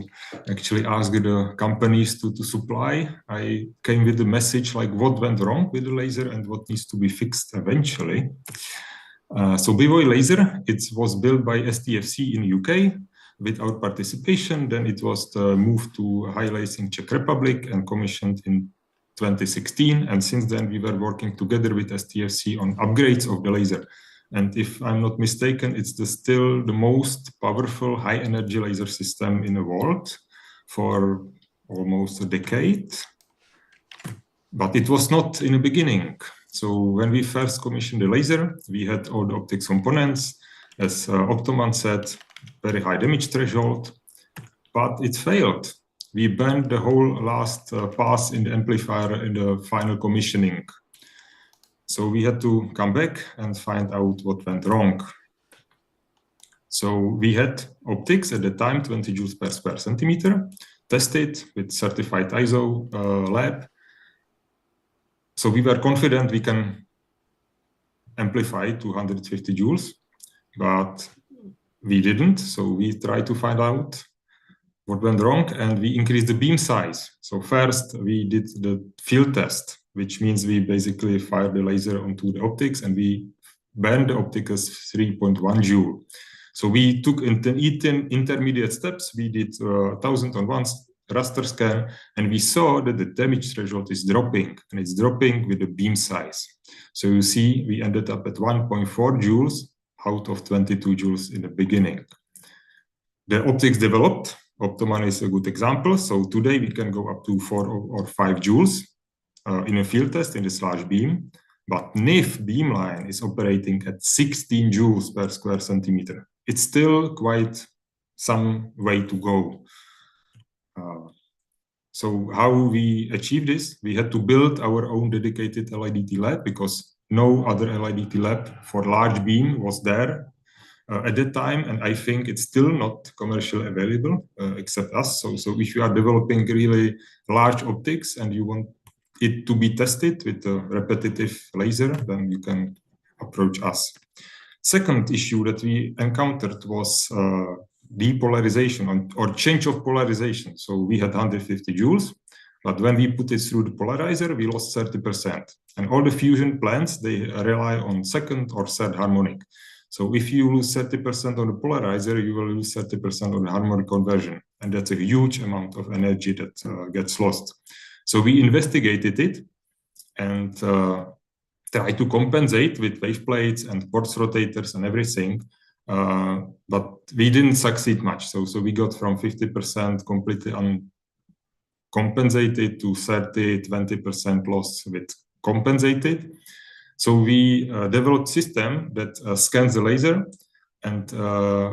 actually ask the companies to supply. I came with the message like what went wrong with the laser and what needs to be fixed eventually. So Bivoy laser, it was built by STFC in UK with our participation. Then it was moved to Hailey in Czech Republic and commissioned in 2016. And since then we were working together with STFC on upgrades of the laser. And if I'm not mistaken, it's still the most powerful high-energy laser system in the world for almost a decade. But it was not in the beginning. So when we first commissioned the laser, we had all the optics components, as Optoman said, very high damage threshold, but it failed. We burned the whole last pass in the amplifier in the final commissioning. So we had to come back and find out what went wrong. So we had optics at the time, 20 joules per square centimeter, tested with certified ISO lab. So we were confident we can amplify 250 joules, but we didn't. So we tried to find out what went wrong, and we increased the beam size. So first we did the field test, which means we basically fired the laser onto the optics and we burned the optic as 3.1 joule. So we took intermediate steps. We did 1000-on-1 raster scan, and we saw that the damage threshold is dropping, and it's dropping with the beam size. So you see, we ended up at 1.4 joules out of 22 joules in the beginning. The optics developed. Optoman is a good example. So today we can go up to 4 or 5 joules in a field test in this large beam, but NIF beamline is operating at 16 joules per square centimeter. It's still quite some way to go. So how we achieve this? We had to build our own dedicated LIDT lab because no other LIDT lab for large beam was there. at that time, and I think it's still not commercially available except us. So if you are developing really large optics and you want it to be tested with a repetitive laser, then you can approach us. Second issue that we encountered was depolarization or change of polarization. So we had 150 joules, but when we put it through the polarizer, we lost 30%. And all the fusion plants, they rely on second or third harmonic. So if you lose 30% on the polarizer, you will lose 30% on the harmonic conversion. And that's a huge amount of energy that gets lost. So we investigated it and tried to compensate with wave plates and quartz rotators and everything. But we didn't succeed much. So we got from 50% completely uncompensated to 30, 20% loss with compensated. So we developed a system that scans the laser and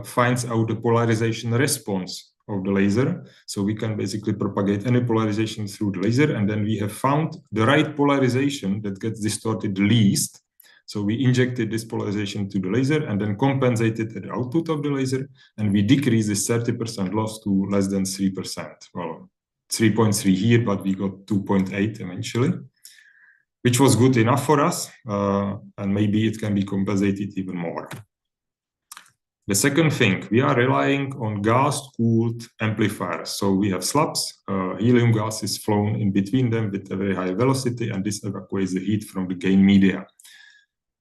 finds out the polarization response of the laser. So we can basically propagate any polarization through the laser. And then we have found the right polarization that gets distorted the least. So we injected this polarization to the laser and then compensated at the output of the laser. And we decreased this 30% loss to less than 3%. Well, 3.3 here, but we got 2.8 eventually, which was good enough for us. And maybe it can be compensated even more. The second thing, we are relying on gas-cooled amplifiers. So we have slabs, helium gas is flown in between them with a very high velocity, and this evacuates the heat from the gain media.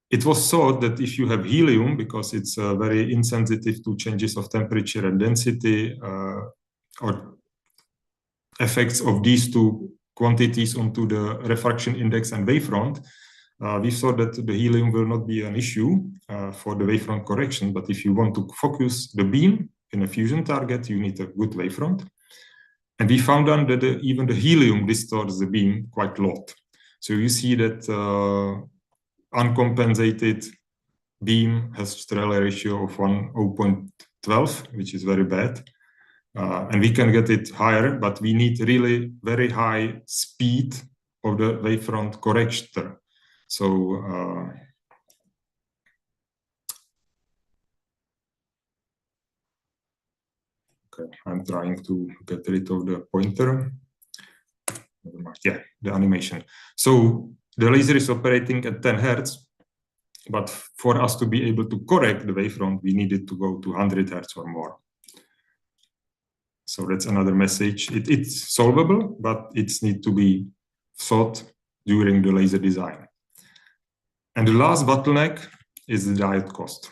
It was thought that if you have helium, because it's very insensitive to changes of temperature and density, or effects of these two quantities onto the refraction index and wavefront, we saw that the helium will not be an issue for the wavefront correction, but if you want to focus the beam in a fusion target, you need a good wavefront. And we found out that even the helium distorts the beam quite a lot. So you see that uncompensated beam has Strela ratio of 0.12, which is very bad. And we can get it higher, but we need really very high speed of the wavefront corrector. So okay, I'm trying to get rid of the pointer. Yeah, the animation. So the laser is operating at 10 Hertz, but for us to be able to correct the wavefront, we needed to go to 100 Hertz or more. So that's another message. It's solvable, but it needs to be thought during the laser design. And the last bottleneck is the diode cost.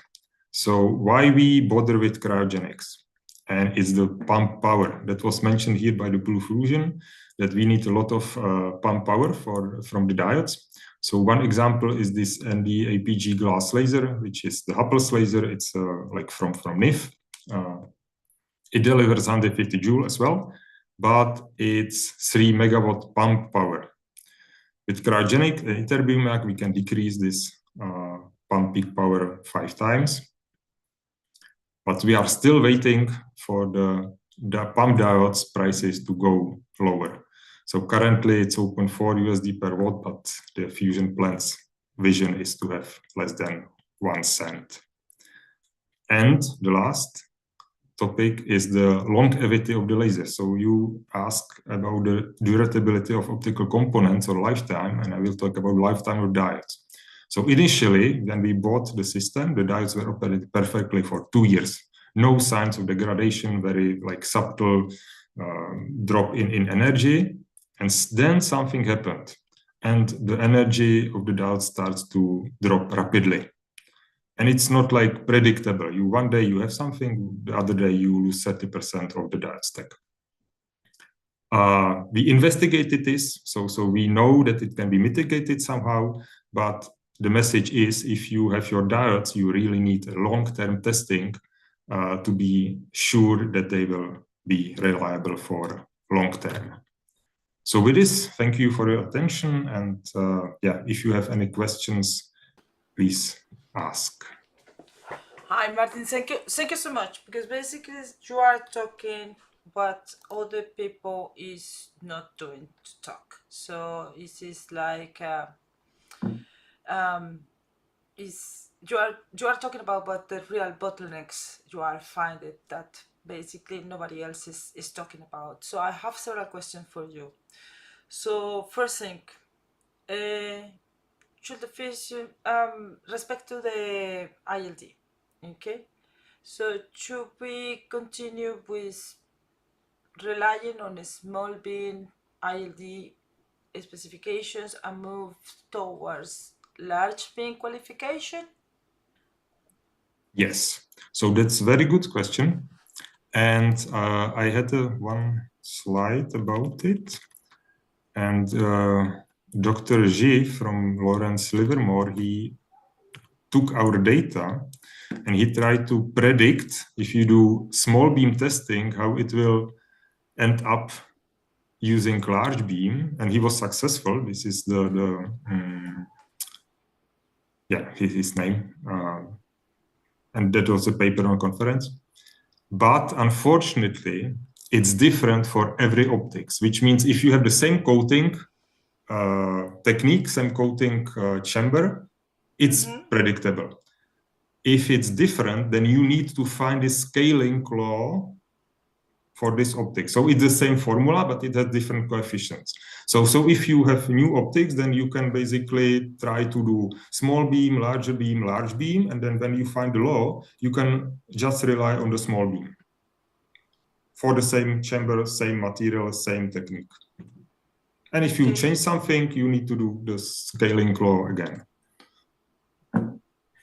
So why we bother with cryogenics? And it's the pump power that was mentioned here by the Blue Fusion, that we need a lot of pump power from the diodes. So one example is this ND-APG glass laser, which is the Hupple's laser. It's like from NIF. It delivers 150 joule as well, but it's 3 megawatt pump power. With cryogenic interbeam mag, we can decrease this pump peak power 5 times. But we are still waiting for the pump diodes prices to go lower. So currently it's 0.4 USD per watt, but the fusion plant's vision is to have less than 1 cent. And the last topic is the longevity of the laser. So you ask about the durability of optical components or lifetime, and I will talk about lifetime of diodes. So initially, when we bought the system, the diodes were operated perfectly for 2 years. No signs of degradation, very like subtle drop in energy. And then something happened, and the energy of the diode starts to drop rapidly. And it's not like predictable. One day you have something, the other day you lose 30% of the diode stack. We investigated this, so we know that it can be mitigated somehow, but the message is if you have your diodes, you really need long-term testing to be sure that they will be reliable for long-term. So with this, thank you for your attention. And yeah, if you have any questions, please ask. Hi, Martin. Thank you so much, because basically you are talking what other people is not doing to talk. So it is like is you are talking about the real bottlenecks you are finding that basically nobody else is talking about. So I have several questions for you. So first thing, should the fish respect to the ILD, okay? So should we continue with relying on a small beam ILD specifications and move towards large beam qualification? Yes, so that's a very good question. And I had one slide about it. And Dr. G from Lawrence Livermore, he took our data and he tried to predict, if you do small beam testing, how it will end up using large beam. And he was successful. This is his name. And that was a paper on conference. But unfortunately, it's different for every optics, which means if you have the same coating technique, same coating chamber, it's predictable. If it's different, then you need to find a scaling law for this optic. So it's the same formula, but it has different coefficients. So if you have new optics, then you can basically try to do small beam, large beam, and then when you find the law, you can just rely on the small beam for the same chamber, same material, same technique. And if you change something, you need to do the scaling law again.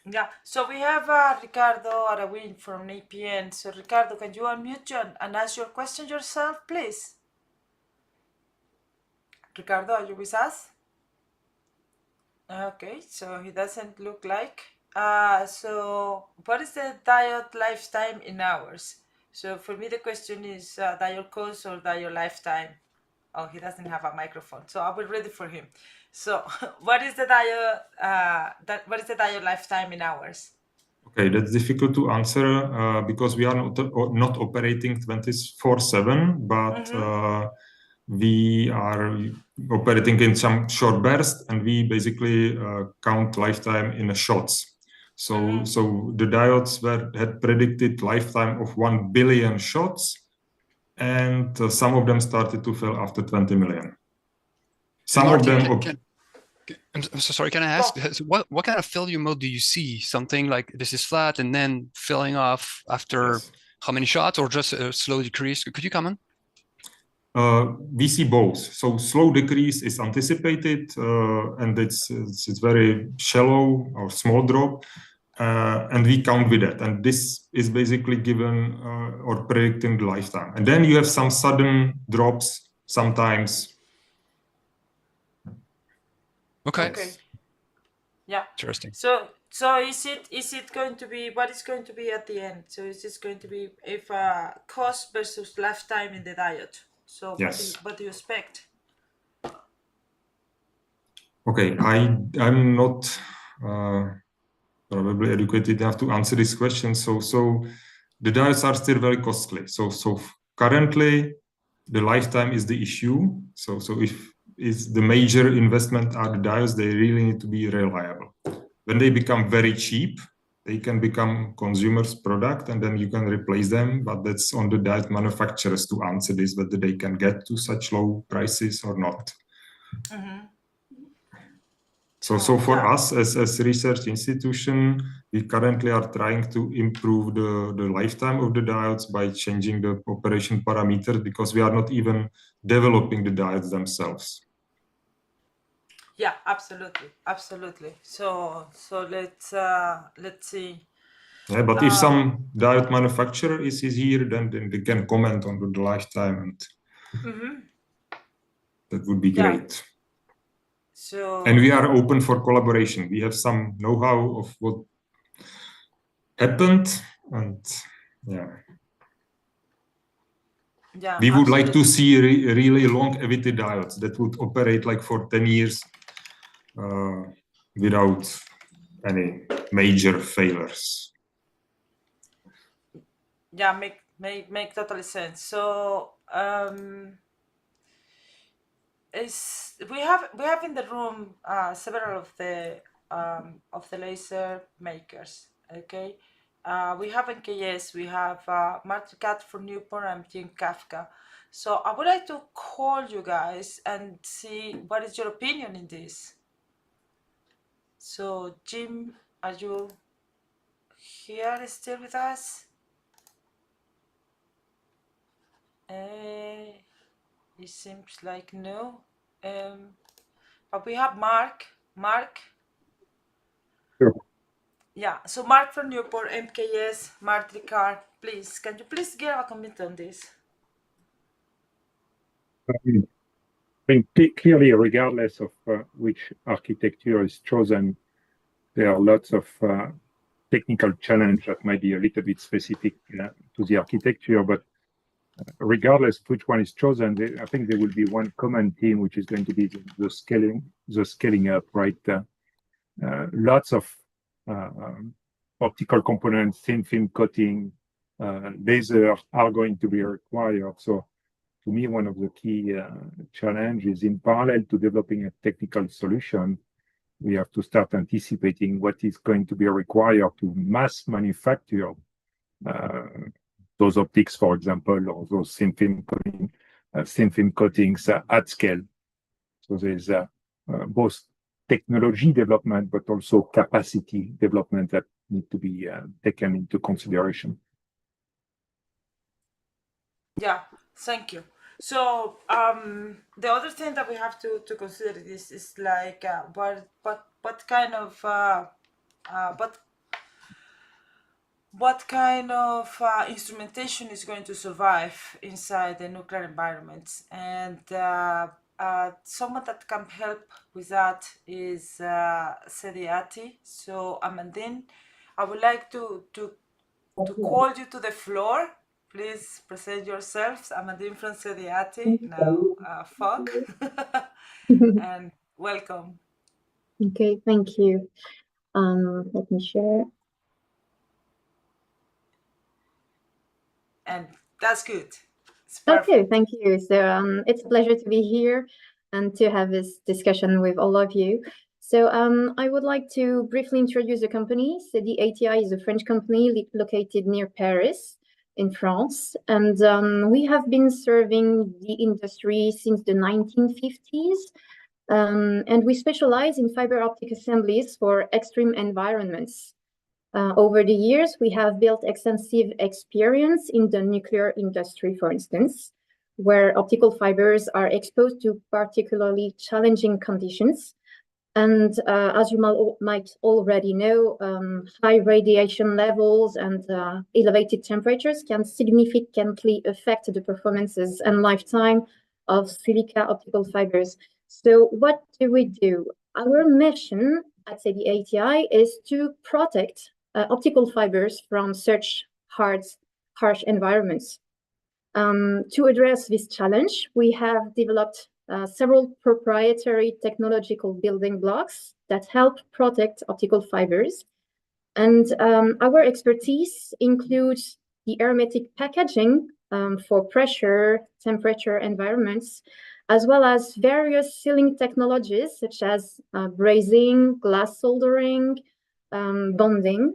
Yeah, so we have Ricardo Arawin from APN. So Ricardo, can you unmute you and ask your question yourself, please? Ricardo, are you with us? Okay, so he doesn't look like. So what is the diode lifetime in hours? So for me, the question is diode cost or diode lifetime. Oh, he doesn't have a microphone, so I will read it for him. So what is the diode lifetime in hours? Okay, that's difficult to answer because we are not operating 24/7, but we are operating in some short bursts, and we basically count lifetime in shots. So the diodes had predicted lifetime of 1 billion shots, and some of them started to fail after 20 million. Some Martin, of them. I'm so sorry, can I ask, what kind of failure mode do you see? Something like this is flat and then filling off after how many shots, or just a slow decrease? Could you comment? We see both. So slow decrease is anticipated, and it's very shallow or small drop, and we count with that. And this is basically given or predicting the lifetime. And then you have some sudden drops sometimes. Okay. Yeah. Interesting. So is it going to be, what is going to be at the end? So is this going to be if cost versus lifetime in the diode? So yes. What do you expect? Okay, I'm not probably educated enough to answer this question. So the diodes are still very costly. So currently the lifetime is the issue. So if is the major investment are the diodes, they really need to be reliable. When they become very cheap, they can become consumers' product, and then you can replace them. But that's on the diode manufacturers to answer this, whether they can get to such low prices or not. So for us as research institution, we currently are trying to improve the lifetime of the diodes by changing the operation parameters, because we are not even developing the diodes themselves. Yeah, absolutely. So let's see. Yeah, but if some diode manufacturer is here, then they can comment on the lifetime, and that would be great. So, and we are open for collaboration. We have some know-how of what happened, and we would like to see really longevity diodes that would operate like for 10 years without any major failures. Yeah, make totally sense. So we have in the room several of the the laser makers. Okay, we have NKS, we have Marticat from Newport and Jim Kafka. So I would like to call you guys and see what is your opinion in this. So Jim, are you here still with us? It seems like no. But we have Mark. Mark. Sure. Yeah, so Mark from Newport, MKS, Mark Ricard, please, can you please give a comment on this? I mean, clearly, regardless of which architecture is chosen, there are lots of technical challenge that might be a little bit specific to the architecture. But regardless of which one is chosen, I think there will be one common theme, which is going to be the scaling up, right? Lots of optical components, thin film coating, lasers are going to be required. So to me, one of the key challenges in parallel to developing a technical solution, we have to start anticipating what is going to be required to mass manufacture those optics, for example, or those thin film coatings at scale. So there's both technology development, but also capacity development that need to be taken into consideration. Yeah, thank you. So the other thing that we have to consider this is like what kind of instrumentation is going to survive inside the nuclear environments, and someone that can help with that is Sediati. So Amandine, I would like to call you to the floor. Please present yourselves. Amandine from Sediati, now FOG, and welcome. Okay, thank you. Let me share. And that's good. Okay, thank you. So it's a pleasure to be here and to have this discussion with all of you. So I would like to briefly introduce the company. So the ATI is a French company located near Paris in France. And we have been serving the industry since the 1950s. And we specialize in fiber optic assemblies for extreme environments. Over the years, we have built extensive experience in the nuclear industry, for instance, where optical fibers are exposed to particularly challenging conditions. And as you might already know, high radiation levels and elevated temperatures can significantly affect the performances and lifetime of silica optical fibers. So what do? Our mission at the ATI is to protect optical fibers from such harsh environments. To address this challenge, we have developed several proprietary technological building blocks that help protect optical fibers. And our expertise includes the hermetic packaging for pressure, temperature environments, as well as various sealing technologies such as brazing, glass soldering, bonding.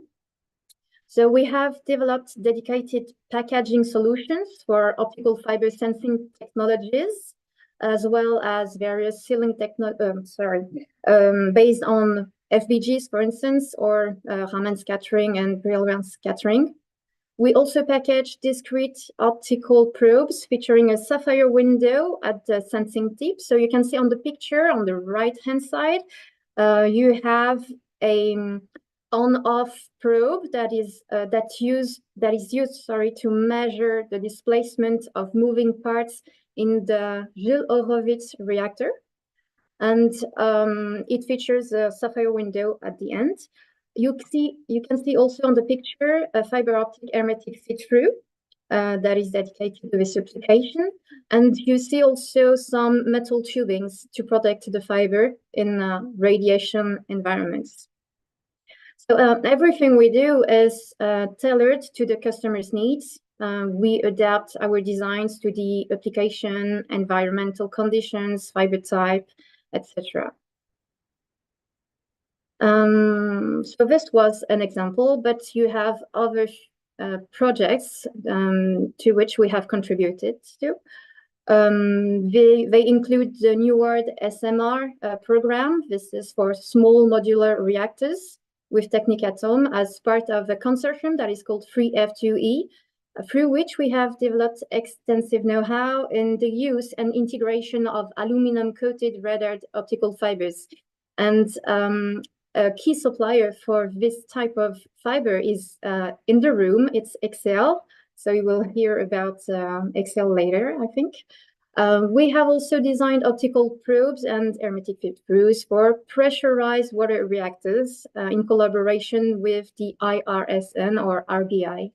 So we have developed dedicated packaging solutions for optical fiber sensing technologies, as well as various sealing based on FBGs, for instance, or Raman scattering and Brillouin scattering. We also package discrete optical probes featuring a sapphire window at the sensing tip. So you can see on the picture on the right-hand side, you have a on-off probe that is used to measure the displacement of moving parts in the Jules Horowitz reactor, and it features a sapphire window at the end. You can see also on the picture a fiber optic hermetic see-through that is dedicated to this application, and you see also some metal tubings to protect the fiber in radiation environments. So everything we do is tailored to the customer's needs. We adapt our designs to the application, environmental conditions, fiber type, etc. So this was an example, but you have other projects to which we have contributed to. They include the NEWARD SMR program. This is for small modular reactors with Technicatom as part of a consortium that is called FreeF2E, through which we have developed extensive know-how in the use and integration of aluminum-coated radared optical fibers. And a key supplier for this type of fiber is in the room, it's Excel. So you will hear about Excel later, I think. We have also designed optical probes and hermetic field screws for pressurized water reactors in collaboration with the IRSN or RBI.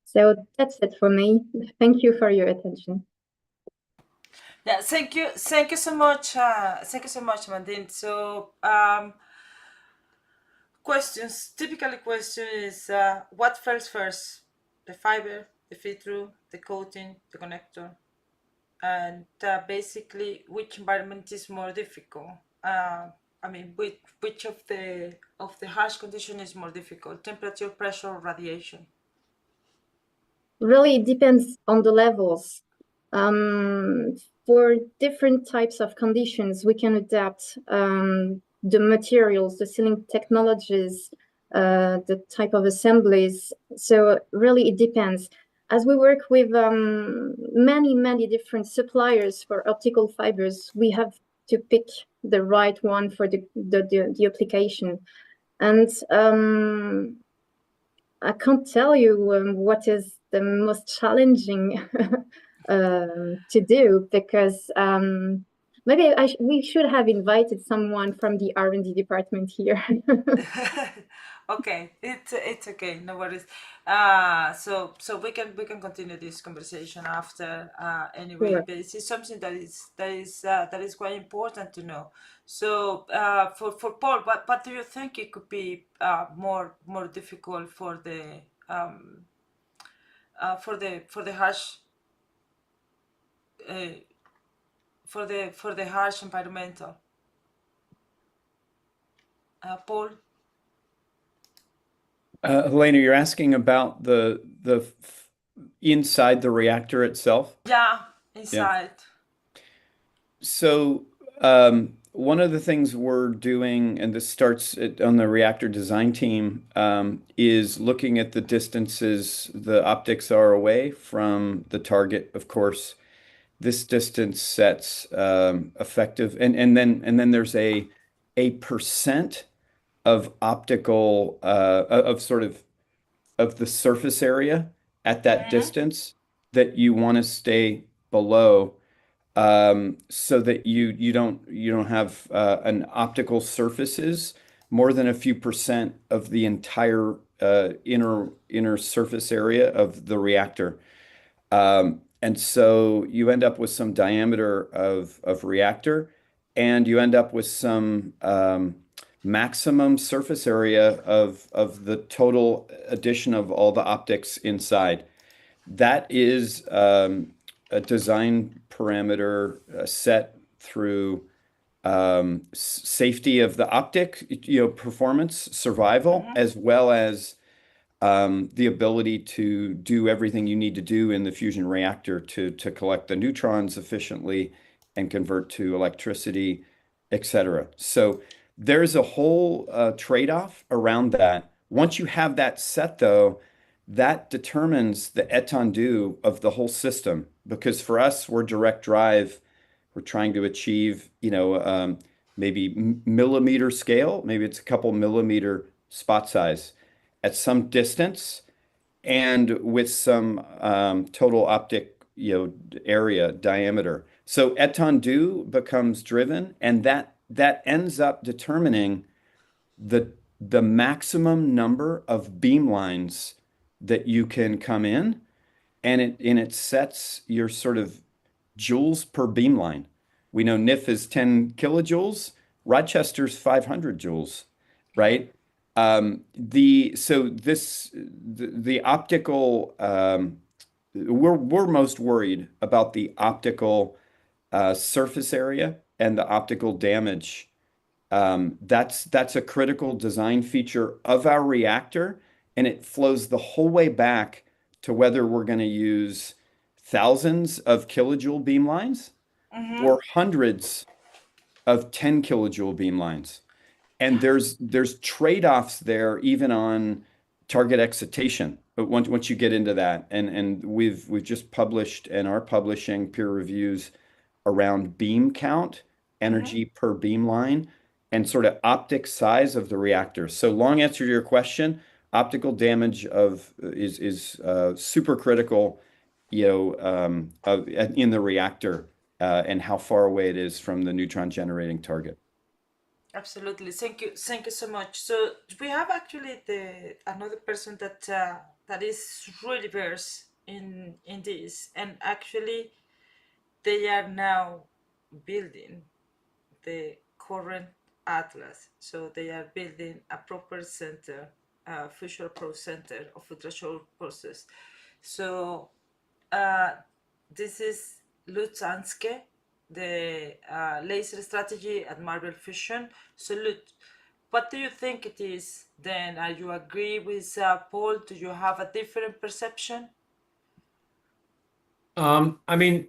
So that's it for me. Thank you for your attention. Yeah, thank you so much, Amandine. So, typically question is, what fails first? The fiber, the feed-through, the coating, the connector, and basically which environment is more difficult? I mean, which of the harsh condition is more difficult? Temperature, pressure, or radiation? Really, it depends on the levels. For different types of conditions, we can adapt the materials, the sealing technologies, the type of assemblies. So really, it depends. As we work with many different suppliers for optical fibers, we have to pick the right one for the application. And I can't tell you what is the most challenging to do, because maybe we should have invited someone from the R&D department here. Okay, it's okay, no worries. So we can continue this conversation after anyway. Sure. But it's something that is quite important to know. So for Paul, what do you think it could be more difficult for the harsh for the harsh environmental? Paul? Helena, you're asking about the inside the reactor itself? Yeah, inside. So one of the things we're doing, and this starts on the reactor design team, is looking at the distances the optics are away from the target. Of course, this distance sets effective, and then there's a percent of optical of the surface area at that distance that you want to stay below, so that you don't have an optical surfaces more than a few percent of the entire inner surface area of the reactor. And so you end up with some diameter of reactor, and you end up with some maximum surface area of the total addition of all the optics inside. That is a design parameter set through safety of the optic, performance, survival, as well as the ability to do everything you need to do in the fusion reactor to collect the neutrons efficiently and convert to electricity, etc. So there's a whole trade-off around that. Once you have that set, though, that determines the étendue of the whole system. Because for us, we're direct drive. We're trying to achieve, maybe millimeter scale. Maybe it's a couple millimeter spot size at some distance, and with some total optic, area diameter. So étendue becomes driven, and that ends up determining the maximum number of beam lines that you can come in, and it sets your sort of joules per beam line. We know NIF is 10 kilojoules, Rochester's 500 joules, right? The optical, we're most worried about the optical surface area and the optical damage That's a critical design feature of our reactor, and it flows the whole way back to whether we're going to use thousands of kilojoule beam lines or hundreds of 10 kilojoule beam lines. And there's trade-offs there even on target excitation. But once you get into that, and we've just published and are publishing peer reviews around beam count, energy per beam line, and sort of optic size of the reactor. So long answer to your question, optical damage is super critical, in the reactor and how far away it is from the neutron generating target. Absolutely. Thank you so much. So we have actually another person that is really versed in this, and actually they are now building the current atlas. So they are building a proper center, Future Pro Center of ultrashort process. So this is Lutz Anske, the laser strategy at Marvel Fusion. So Lutz, what do you think it is then? Are you agree with Paul? Do you have a different perception? I mean,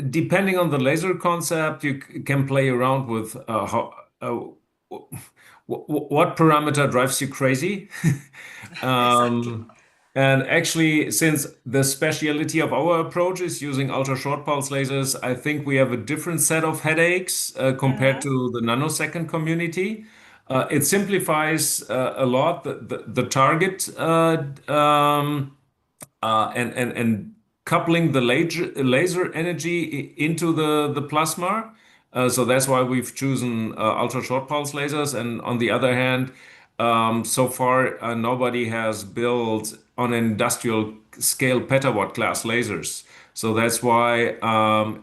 depending on the laser concept, you can play around with what parameter drives you crazy. Exactly. And actually, since the speciality of our approach is using ultra short pulse lasers, I think we have a different set of headaches compared to the nanosecond community. It simplifies a lot the target and coupling the laser energy into the plasma. So that's why we've chosen ultra short pulse lasers. And on the other hand, so far nobody has built on an industrial scale petawatt class lasers. So that's why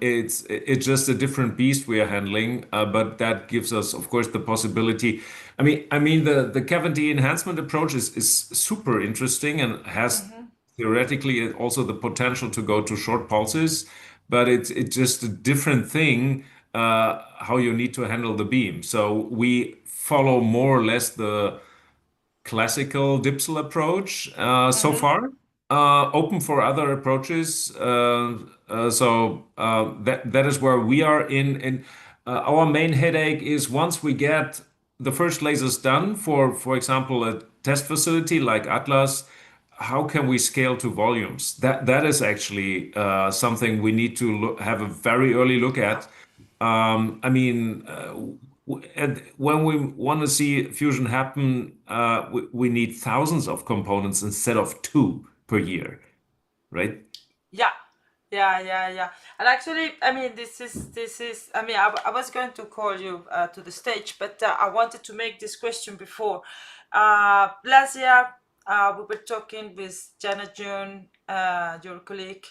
it's just a different beast we are handling. But that gives us, of course, the possibility. I mean the cavity enhancement approach is super interesting and has theoretically also the potential to go to short pulses, but it's just a different thing how you need to handle the beam. So we follow more or less the classical dipsel approach so far. Open for other approaches. That is where we are in. And our main headache is once we get the first lasers done for example, a test facility like Atlas, how can we scale to volumes? That is actually something we need to have a very early look at. I mean, when we want to see fusion happen, we need thousands of components instead of 2 per year, right? Yeah. And actually, I mean, this is. I mean, I was going to call you to the stage, but I wanted to make this question before. Last year, we were talking with Jana June, your colleague,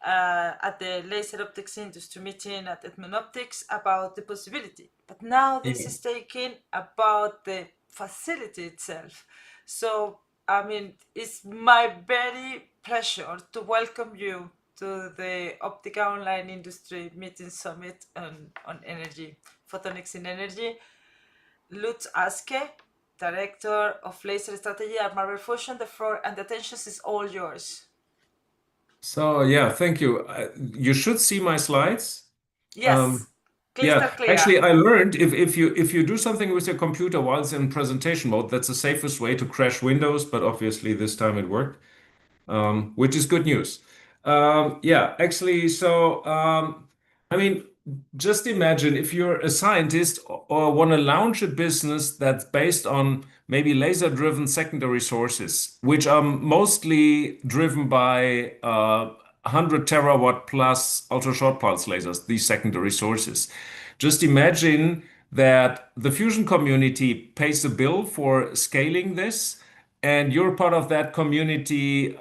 at the Laser Optics Industry meeting at Edmund Optics about the possibility. But now this is taking about the facility itself. So, I mean, it's my very pleasure to welcome you to the Optica Online Industry Meeting Summit on energy, photonics in energy. Lutz Aske, Director of Laser Strategy at Marvel Fusion. The floor and the attention is all yours. So yeah, thank you. You should see my slides. Yes, crystal clear. Actually, I learned if you do something with your computer while it's in presentation mode, that's the safest way to crash Windows. But obviously, this time it worked, which is good news. Yeah, actually, so I mean, just imagine if you're a scientist or want to launch a business that's based on maybe laser-driven secondary sources, which are mostly driven by 100 terawatt plus ultra short pulse lasers, these secondary sources. Just imagine that the fusion community pays the bill for scaling this, and you're part of that community,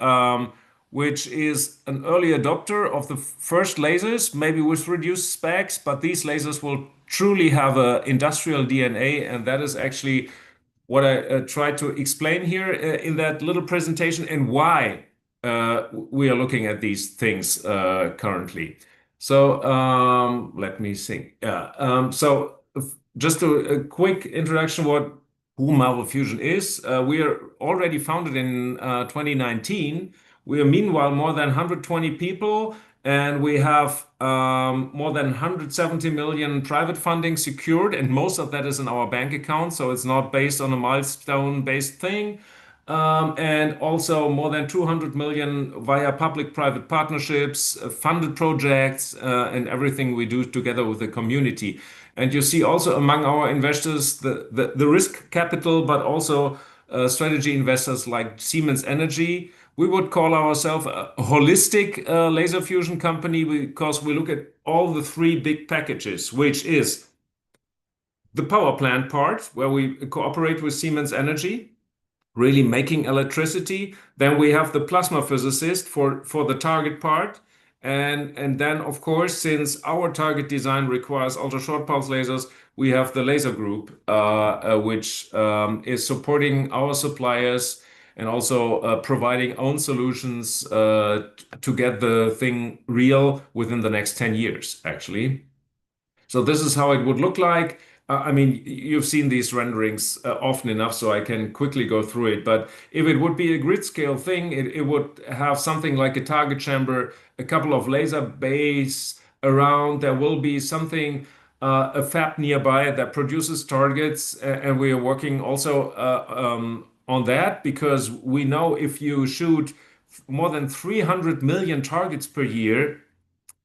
which is an early adopter of the first lasers, maybe with reduced specs, but these lasers will truly have a industrial DNA, and that is actually what I tried to explain here in that little presentation and why we are looking at these things currently. So let me think. So just a quick introduction who Marvel Fusion is. We are already founded in 2019. We are meanwhile more than 120 people, and we have more than 170 million private funding secured, and most of that is in our bank account, so it's not based on a milestone-based thing. And also more than 200 million via public-private partnerships, funded projects, and everything we do together with the community. And you see also among our investors the risk capital, but also strategy investors like Siemens Energy. We would call ourselves a holistic laser fusion company because we look at all the three big packages, which is the power plant part, where we cooperate with Siemens Energy, really making electricity. Then we have the plasma physicist for the target part. And then, of course, since our target design requires ultra short pulse lasers, we have the laser group, which is supporting our suppliers and also providing own solutions to get the thing real within the next 10 years, actually. So this is how it would look like. I mean, you've seen these renderings often enough, so I can quickly go through it. But if it would be a grid scale thing, it would have something like a target chamber, a couple of laser bays around. There will be something, a fab nearby that produces targets. And we are working also on that because we know if you shoot more than 300 million targets per year,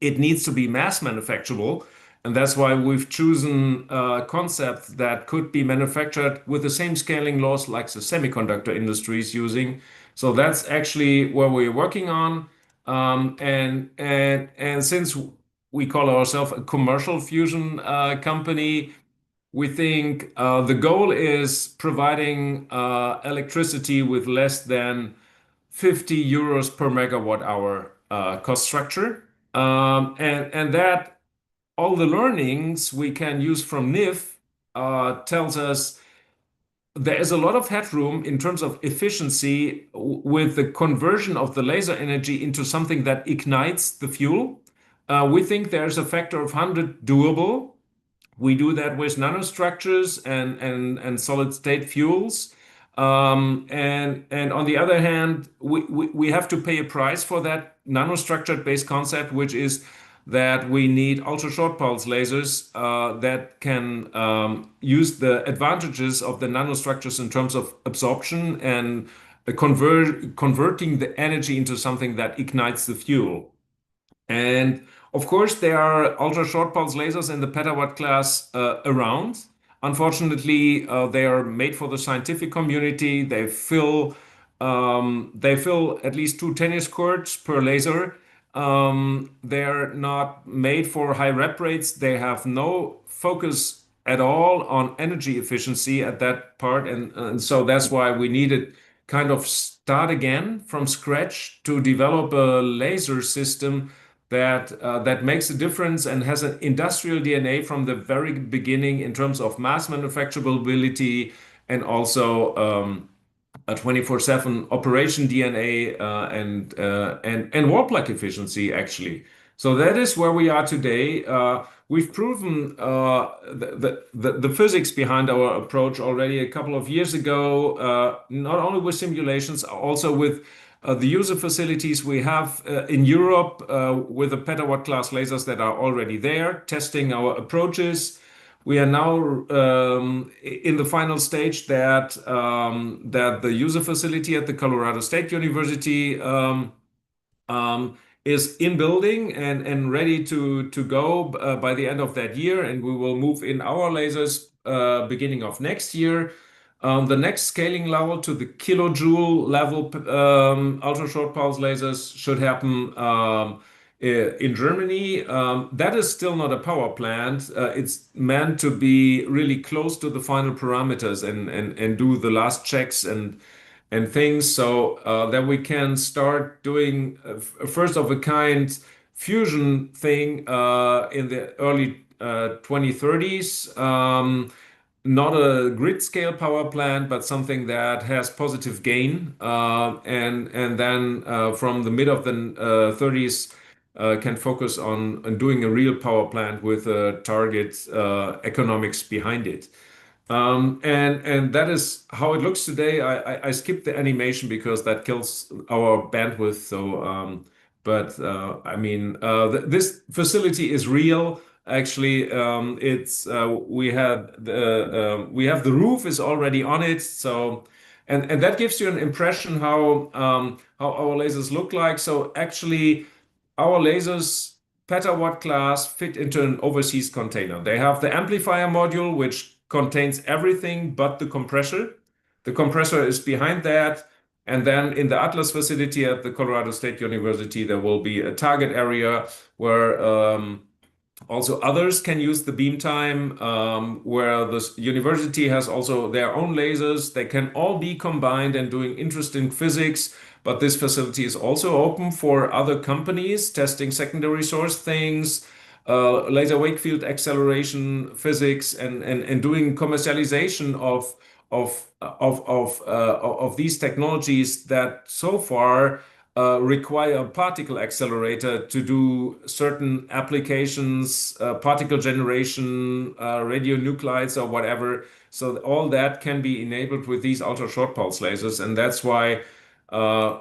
it needs to be mass manufacturable. And that's why we've chosen a concept that could be manufactured with the same scaling laws like the semiconductor industry is using. So that's actually where we're working on. And since we call ourselves a commercial fusion company, we think the goal is providing electricity with less than 50 euros per megawatt hour cost structure. And that all the learnings we can use from NIF tells us there is a lot of headroom in terms of efficiency with the conversion of the laser energy into something that ignites the fuel. We think there's a factor of 100 doable. We do that with nanostructures and solid state fuels. And on the other hand, we have to pay a price for that nanostructured based concept, which is that we need ultra short pulse lasers that can use the advantages of the nanostructures in terms of absorption and converting the energy into something that ignites the fuel. And of course, there are ultra short pulse lasers in the petawatt class around. Unfortunately, they are made for the scientific community. They fill at least 2 tennis courts per laser. They're not made for high rep rates. They have no focus at all on energy efficiency at that part. And so that's why we needed kind of start again from scratch to develop a laser system that makes a difference and has an industrial DNA from the very beginning in terms of mass manufacturability and also a 24/7 operation DNA and wall plug efficiency, actually. So that is where we are today. We've proven the physics behind our approach already a couple of years ago, not only with simulations, also with the user facilities we have in Europe with the petawatt class lasers that are already there, testing our approaches. We are now in the final stage that the user facility at the Colorado State University is in building and ready to go by the end of that year, and we will move in our lasers beginning of next year. The next scaling level to the kilojoule level ultra short pulse lasers should happen in Germany. That is still not a power plant. It's meant to be really close to the final parameters and do the last checks and things so that we can start doing a first of a kind fusion thing in the early 2030s. Not a grid scale power plant, but something that has positive gain. And then from the mid of the 30s, can focus on doing a real power plant with target economics behind it. And that is how it looks today. I skipped the animation because that kills our bandwidth. So, but I mean, this facility is real. Actually, it's we have the roof is already on it. So, and that gives you an impression how our lasers look like. So actually, our lasers petawatt class fit into an overseas container. They have the amplifier module, which contains everything but the compressor. The compressor is behind that. And then in the Atlas facility at the Colorado State University, there will be a target area where also others can use the beam time, where the university has also their own lasers. They can all be combined and doing interesting physics. But this facility is also open for other companies testing secondary source things, laser wake field acceleration physics, and doing commercialization of these technologies that so far require a particle accelerator to do certain applications, particle generation, radionuclides, or whatever. So all that can be enabled with these ultra short pulse lasers, and that's why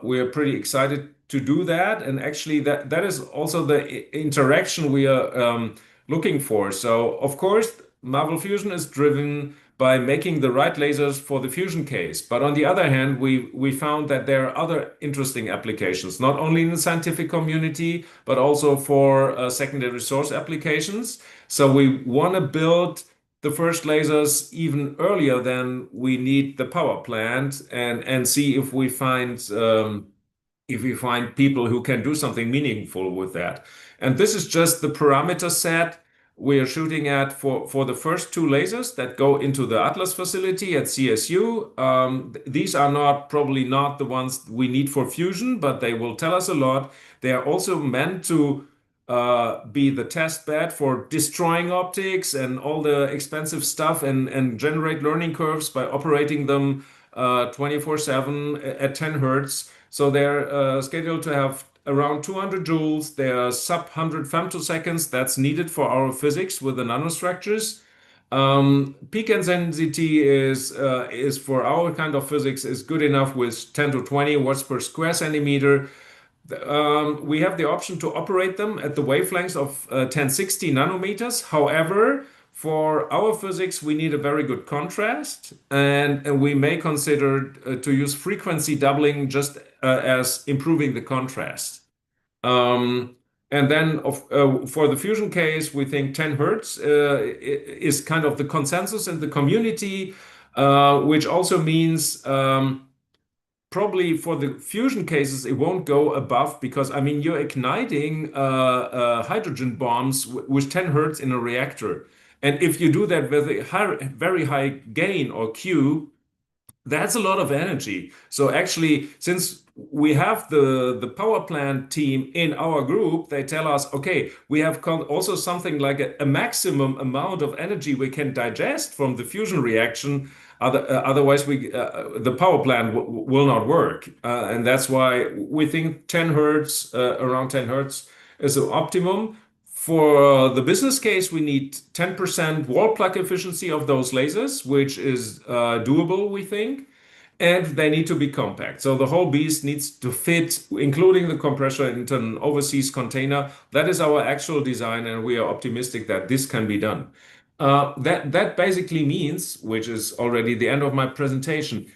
we're pretty excited to do that. And actually, that is also the interaction we are looking for. So, of course, Marvel Fusion is driven by making the right lasers for the fusion case. But on the other hand, we found that there are other interesting applications, not only in the scientific community, but also for secondary source applications. So we want to build the first lasers even earlier than we need the power plant, and see if we find people who can do something meaningful with that. And this is just the parameter set we are shooting at for the first two lasers that go into the Atlas facility at CSU. These are probably not the ones we need for fusion, but they will tell us a lot. They are also meant to be the test bed for destroying optics and all the expensive stuff, and generate learning curves by operating them 24/7 at 10 hertz. So they're scheduled to have around 200 joules. They are sub 100 femtoseconds. That's needed for our physics with the nanostructures. Peak intensity is for our kind of physics is good enough with 10 to 20 watts per square centimeter. We have the option to operate them at the wavelengths of 1060 nanometers. However, for our physics, we need a very good contrast, and we may consider to use frequency doubling just as improving the contrast. And then for the fusion case, we think 10 hertz is kind of the consensus in the community, which also means probably for the fusion cases, it won't go above, because I mean, you're igniting hydrogen bombs with 10 hertz in a reactor. And if you do that with a very high gain or Q, that's a lot of energy. So actually, since we have the power plant team in our group, they tell us, okay, we have also something like a maximum amount of energy we can digest from the fusion reaction. Otherwise, the power plant will not work. And that's why we think 10 hertz, around 10 hertz is the optimum. For the business case, we need 10% wall plug efficiency of those lasers, which is doable, we think. And they need to be compact. So the whole beast needs to fit, including the compressor, into an overseas container. That is our actual design, and we are optimistic that this can be done. That basically means, which is already the end of my presentation,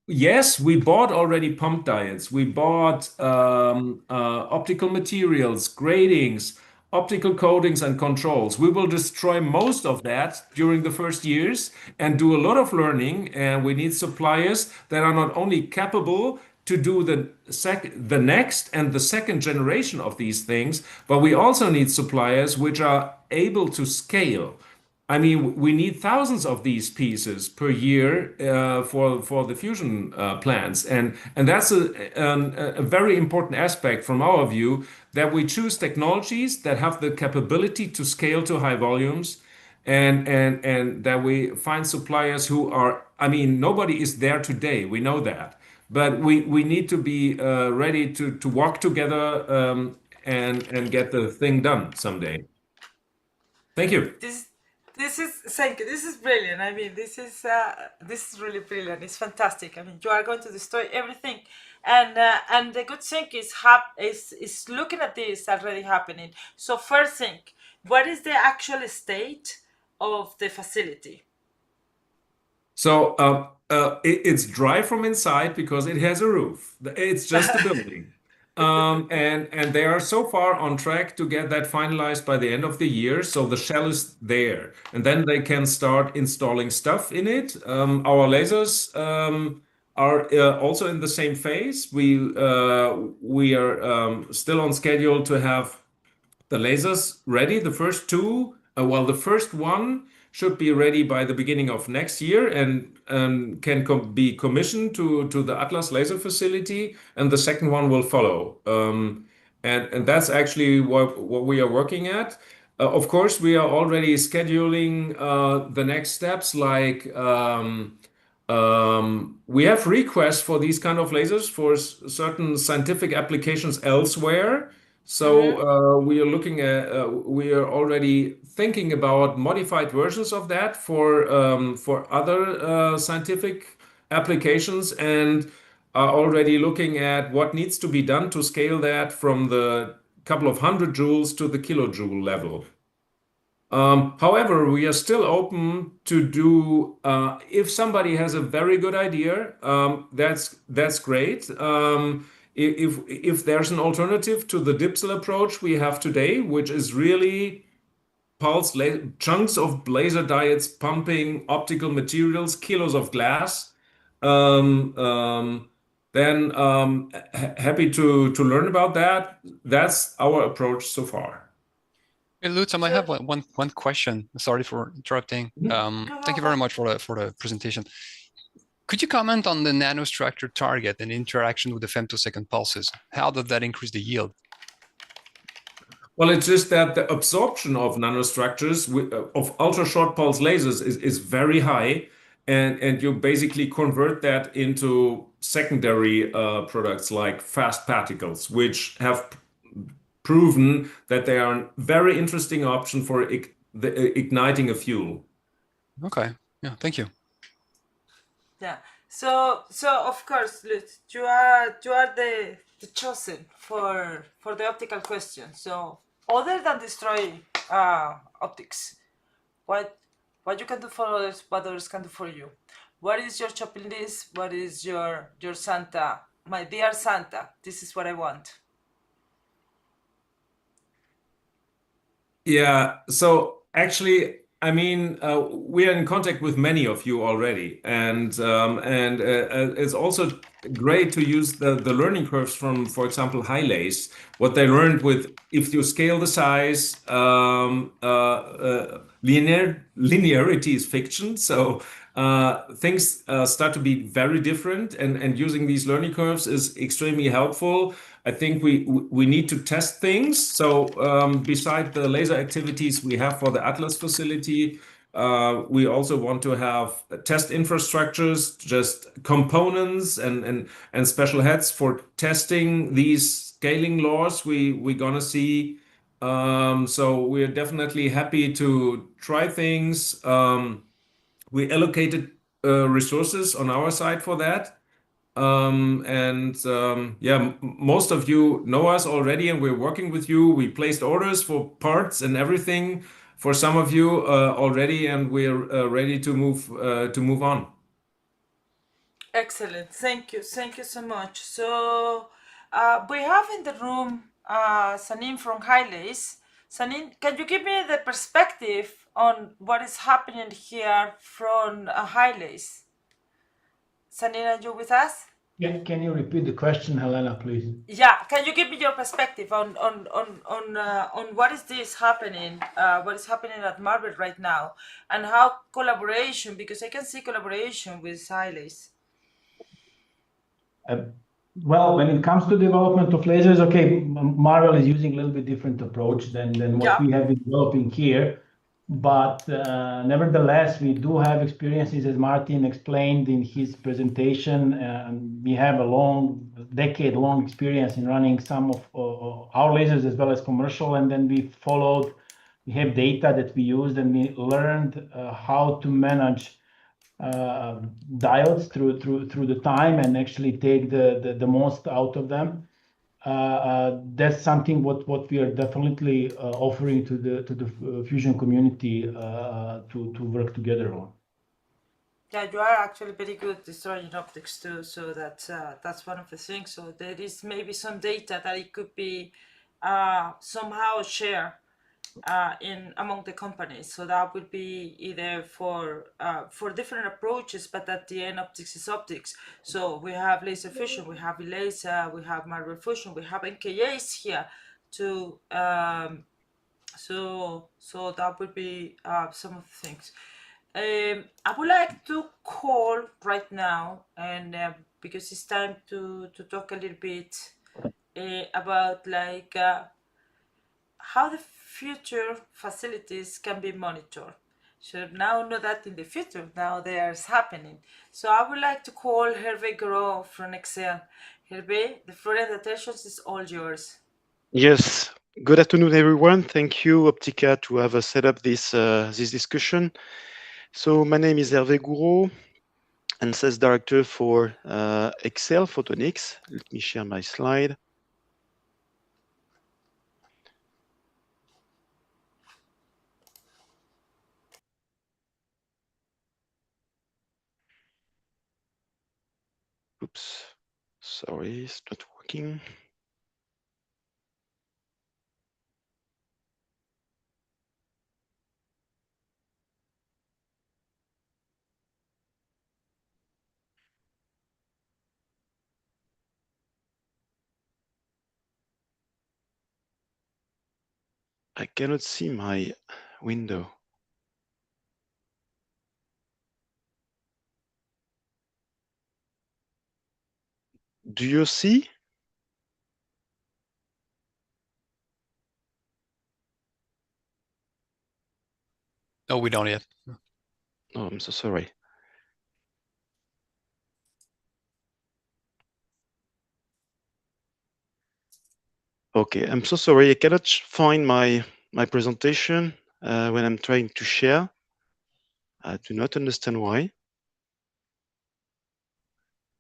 yes, we bought already pump diodes. We bought optical materials, gratings, optical coatings, and controls. We will destroy most of that during the first years and do a lot of learning. And we need suppliers that are not only capable to do the next and the second generation of these things, but we also need suppliers which are able to scale. I mean, we need thousands of these pieces per year for the fusion plants, and that's a very important aspect from our view, that we choose technologies that have the capability to scale to high volumes, and that we find suppliers who are. I mean, nobody is there today. We know that, but we need to be ready to work together and get the thing done someday. Thank you. This is thank you. This is brilliant. I mean, this is really brilliant. It's fantastic. I mean, you are going to destroy everything, and the good thing is looking at this already happening. So first thing, what is the actual state of the facility? So it's dry from inside because it has a roof. It's just a building. And they are so far on track to get that finalized by the end of the year. So the shell is there, and then they can start installing stuff in it. Our lasers are also in the same phase. We are still on schedule to have the lasers ready. The first two, well, the first one should be ready by the beginning of next year and can be commissioned to the Atlas laser facility, and the second one will follow. And that's actually what we are working at. Of course, we are already scheduling the next steps, like we have requests for these kind of lasers for certain scientific applications elsewhere. So we are looking at, we are already thinking about modified versions of that for other scientific applications, and are already looking at what needs to be done to scale that from the couple of 100 joules to the kilojoule level. However, we are still open to do, if somebody has a very good idea, that's great. If there's an alternative to the dipsel approach we have today, which is really chunks of laser diodes pumping optical materials, kilos of glass, then happy to learn about that. That's our approach so far. Hey, Lutz, I might have one question. Sorry for interrupting. Thank you very much for the presentation. Could you comment on the nanostructure target and interaction with the femtosecond pulses? How does that increase the yield? Well, it's just that the absorption of nanostructures of ultra short pulse lasers is very high, and you basically convert that into secondary products like fast particles, which have proven that they are a very interesting option for igniting a fuel. Okay. Yeah. Thank you. Yeah. So of course, Lutz, you are the chosen for the optical question. So other than destroy optics, what you can do for others, what others can do for you. What is your shopping list? What is your Santa? My dear Santa, this is what I want. Yeah, so actually, I mean, we are in contact with many of you already, and it's also great to use the learning curves from, for example, Highleys. What they learned with, if you scale the size, linearity is fiction, so things start to be very different, and using these learning curves is extremely helpful. I think we need to test things. So beside the laser activities we have for the Atlas facility, we also want to have test infrastructures, just components and special heads for testing these scaling laws we're gonna see. So we're definitely happy to try things. We allocated resources on our side for that. Yeah, most of you know us already, and we're working with you. We placed orders for parts and everything for some of you already, and we're ready to move on. Excellent. Thank you so much. So we have in the room Sanin from Highleys. Sanin, can you give me the perspective on what is happening here from Highleys? Sanin, are you with us? Yeah, can you repeat the question, Helena, please? Yeah, can you give me your perspective on what is this happening? What is happening at Marvel right now, and how collaboration? Because I can see collaboration with Highleys. Well, when it comes to development of lasers, okay, Marvel is using a little bit different approach than what we have been developing here. but nevertheless, we do have experiences, as Martin explained in his presentation. We have a decade-long experience in running some of our lasers as well as commercial, and then we have data that we used, and we learned how to manage diodes through the time and actually take the most out of them. That's something what we are definitely offering to the fusion community to work together on. Yeah, you are actually very good destroying optics too, so that's one of the things. So there is maybe some data that it could be somehow shared in among the companies. So that would be either for different approaches, but at the end, optics is optics. So we have laser fusion, we have laser, we have Marvel fusion, we have NKAs here to so that would be some of the things. I would like to call right now, and because it's time to talk a little bit about like how the future facilities can be monitored. So now know that in the future, now there's happening. So I would like to call Hervé Gros from Excel. Hervé, the floor and attention is all yours. Yes. Good afternoon, everyone. Thank you, Optica, to have set up this discussion. So my name is Hervé Gouraud, and sales director for Excel Photonics. Let me share my slide. Oops, sorry, it's not working. I cannot see my window. Do you see? No, we don't yet. Oh, I'm so sorry. Okay, I'm so sorry. I cannot find my presentation when I'm trying to share. I do not understand why.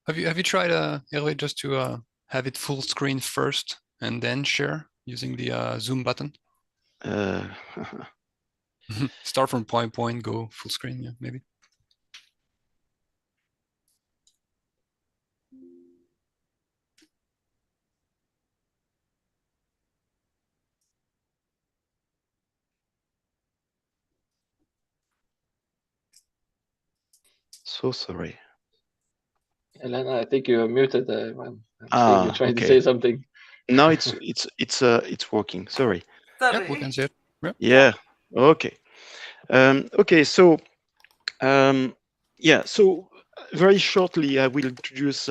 Have you tried, Hervé, just to have it full screen first and then share using the Zoom button? Start from point, go full screen, yeah, maybe. So sorry. Elena, I think you're muted. I'm seeing you trying to okay. say something. Now it's working. Sorry. Sorry. Yeah, we can see it. Yeah. Okay. Okay. So yeah. So very shortly, I will introduce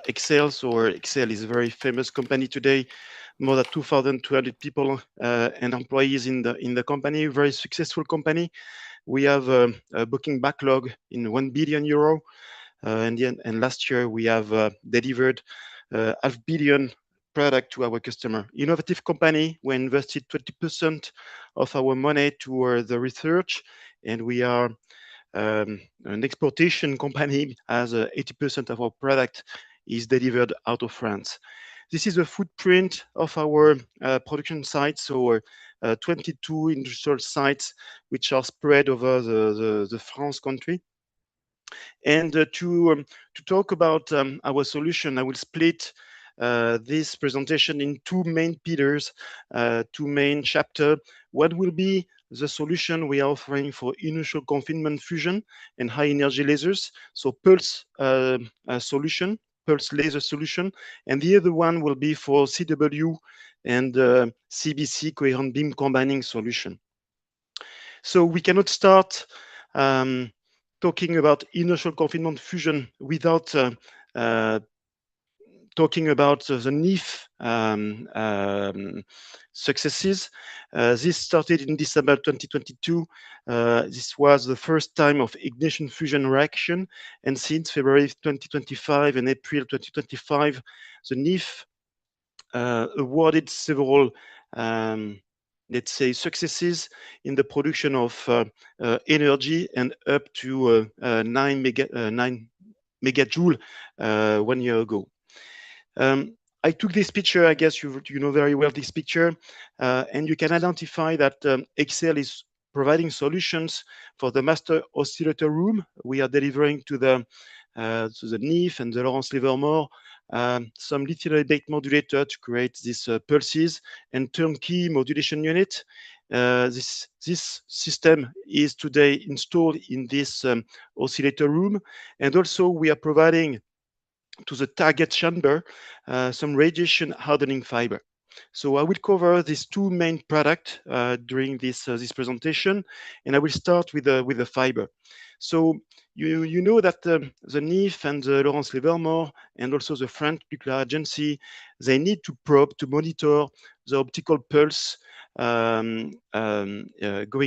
Excel. So Excel is a very famous company today. More than 2,200 people and employees in the company. Very successful company. We have a booking backlog in 1 billion euro. And last year we have delivered $500 million product to our customer. Innovative company. We invested 20% of our money toward the research, and we are an exportation company, as 80% of our product is delivered out of France. This is a footprint of our production sites, so 22 industrial sites which are spread over the France country. And to talk about our solution, I will split this presentation in two main pillars, two main chapters. What will be the solution we are offering for inertial confinement fusion and high energy lasers? So pulse solution, pulse laser solution, and the other one will be for CW and CBC coherent beam combining solution. So we cannot start talking about inertial confinement fusion without talking about the NIF successes. This started in December 2022. This was the first time of ignition fusion reaction, and since February 2025 and April 2025, the NIF awarded several let's say successes in the production of energy, and up to 9 megajoule 1 year ago. I took this picture. I guess you know very well this picture, and you can identify that Excel is providing solutions for the master oscillator room. We are delivering to the NIF and the Lawrence Livermore some lithium iodide modulator to create these pulses and turnkey modulation unit. This system is today installed in this oscillator room, and also we are providing to the target chamber some radiation hardening fiber. So I will cover these two main products during this presentation, and I will start with the fiber. So you know that the NIF and the Lawrence Livermore and also the French Nuclear Agency, they need to probe to monitor the optical pulse going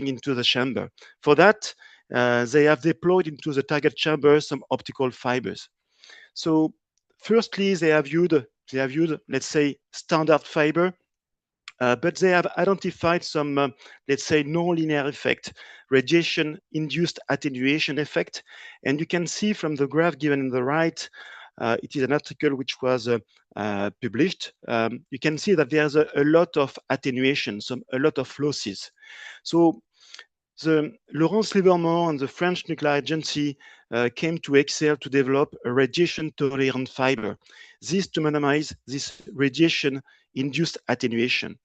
into the chamber. For that, they have deployed into the target chamber some optical fibers. So firstly, they have used, let's say, standard fiber, but they have identified some, let's say, non-linear effect, radiation-induced attenuation effect. And you can see from the graph given on the right, it is an article which was published. You can see that there's a lot of attenuation, a lot of losses. So the Lawrence Livermore and the French Nuclear Agency came to Excel to develop a radiation-tolerant fiber. This to minimize this radiation-induced attenuation.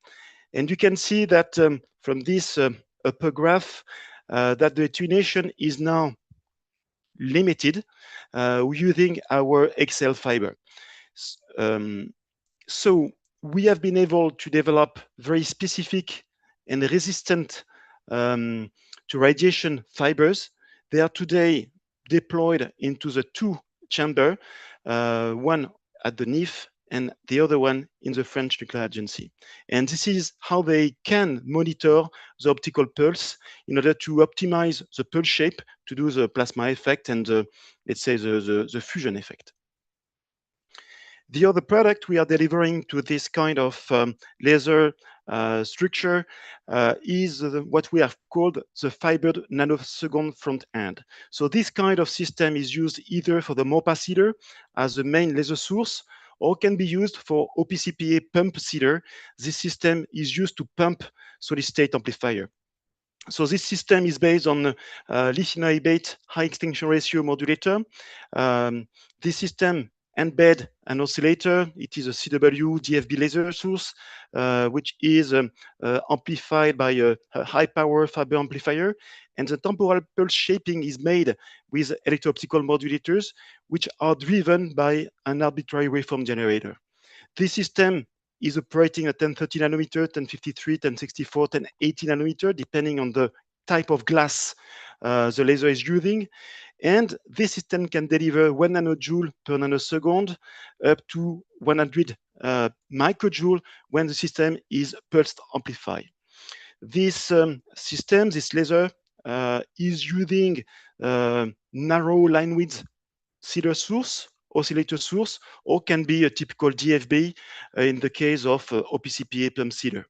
And you can see that from this upper graph that the attenuation is now limited using our Excel fiber. So we have been able to develop very specific and resistant to radiation fibers. They are today deployed into the two chamber, one at the NIF and the other one in the French Nuclear Agency. And this is how they can monitor the optical pulse in order to optimize the pulse shape to do the plasma effect and let's say the fusion effect. The other product we are delivering to this kind of laser structure is what we have called the fibered nanosecond front end. So this kind of system is used either for the MOPA sealer as the main laser source, or can be used for OPCPA pump sealer. This system is used to pump solid state amplifier. So this system is based on lithium iodide high extinction ratio modulator. This system embed an oscillator. It is a CW DFB laser source, which is amplified by a high power fiber amplifier. And the temporal pulse shaping is made with electro-optical modulators, which are driven by an arbitrary waveform generator. This system is operating at 1030 nanometer, 1053, 1064, 1080 nanometer, depending on the type of glass the laser is using. And this system can deliver 1 nanojoule per nanosecond up to 100 microjoule when the system is pulsed amplified. This system, this laser, is using narrow line width sealer source, oscillator source, or can be a typical DFB in the case of OPCPA pump sealer.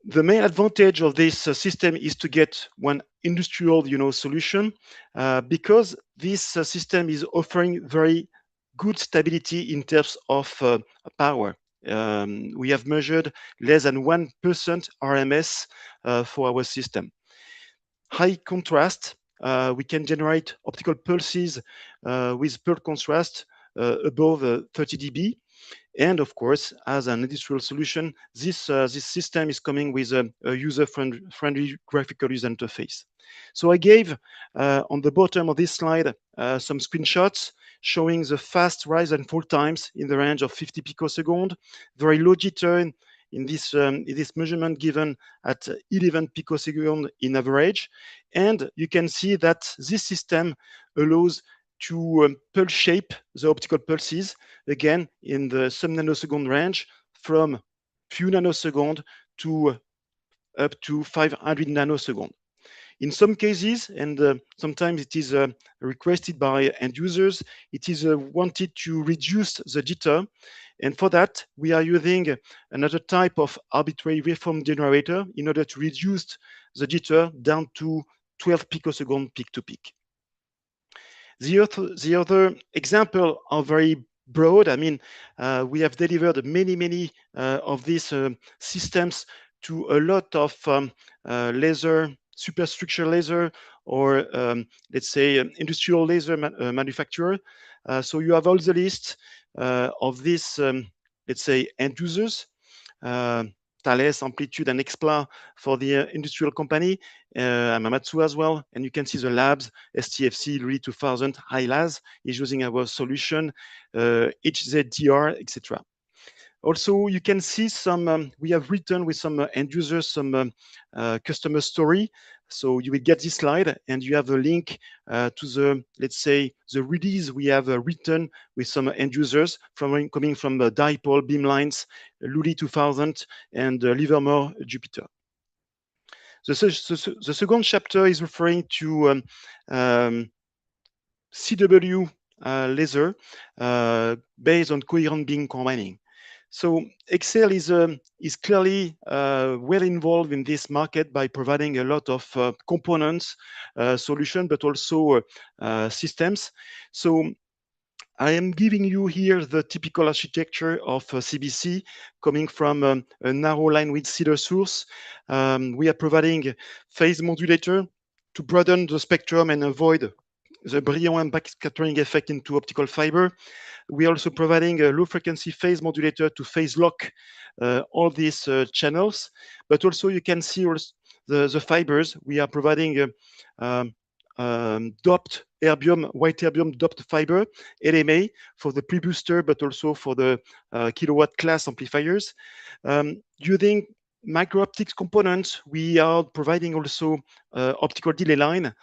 The main advantage of this system is to get one industrial, solution, because this system is offering very good stability in terms of power. We have measured less than 1% RMS for our system. High contrast, we can generate optical pulses with pulse contrast above 30 dB. And of course, as an industrial solution, this system is coming with a user-friendly graphical user interface. So I gave on the bottom of this slide some screenshots showing the fast rise and fall times in the range of 50 picoseconds, very low jitter in this measurement given at 11 picoseconds in average. And you can see that this system allows to pulse shape the optical pulses, again, in the sub-nanosecond range from few nanoseconds to up to 500 nanoseconds. In some cases, and sometimes it is requested by end users, it is wanted to reduce the jitter. And for that, we are using another type of arbitrary waveform generator in order to reduce the jitter down to 12 picoseconds peak to peak. The other example are very broad. I mean, we have delivered many of these systems to a lot of laser, superstructure laser, or let's say industrial laser manufacturer. So you have all the list of these, let's say, end users. Thales, Amplitude, and Expla for the industrial company, Amamatsu as well. And you can see the labs, STFC, LURI 2000, HiLAS is using our solution, HZDR, etc. Also, you can see some, we have written with some end users, some customer story. So you will get this slide and you have a link to the, let's say, the release we have written with some end users coming from Dipole, Beamlines, LURI 2000, and Livermore, Jupiter. The second chapter is referring to CW laser based on coherent beam combining. So Excel is clearly well involved in this market by providing a lot of components, solution, but also systems. So I am giving you here the typical architecture of CBC coming from a narrow line with cedar source. We are providing phase modulator to broaden the spectrum and avoid the Brion and backscattering effect into optical fiber. We are also providing a low frequency phase modulator to phase lock all these channels, but also you can see also the fibers. We are providing doped erbium, white erbium doped fiber, LMA, for the pre-booster, but also for the kilowatt class amplifiers. Using micro-optics components, we are providing also optical delay line.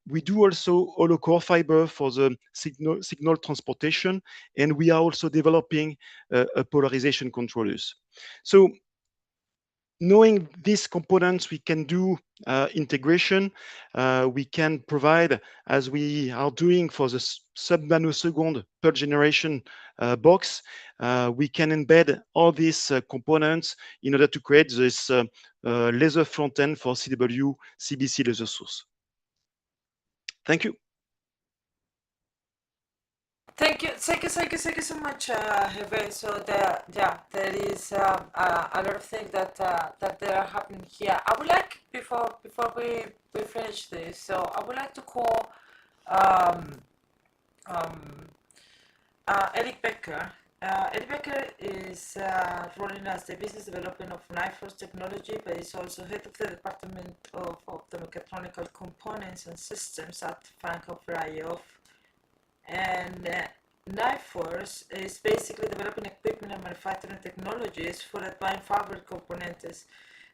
We do also hollow core fiber for the signal transportation, and we are also developing a polarization controllers. So knowing these components, we can do integration. We can provide, as we are doing for the sub-nanosecond per generation box, we can embed all these components in order to create this laser front end for CW CBC laser source. Thank you. Thank you so much, Hervé. So there is a lot of things that that are happening here. I would like before we finish this, so I would like to call Eric Becker. Eric Becker is running as the business development of NIFOS technology, but he's also head of the department of optomechatronical components and systems at Frankfurt. And NIFOS is basically developing equipment and manufacturing technologies for advanced fabric components.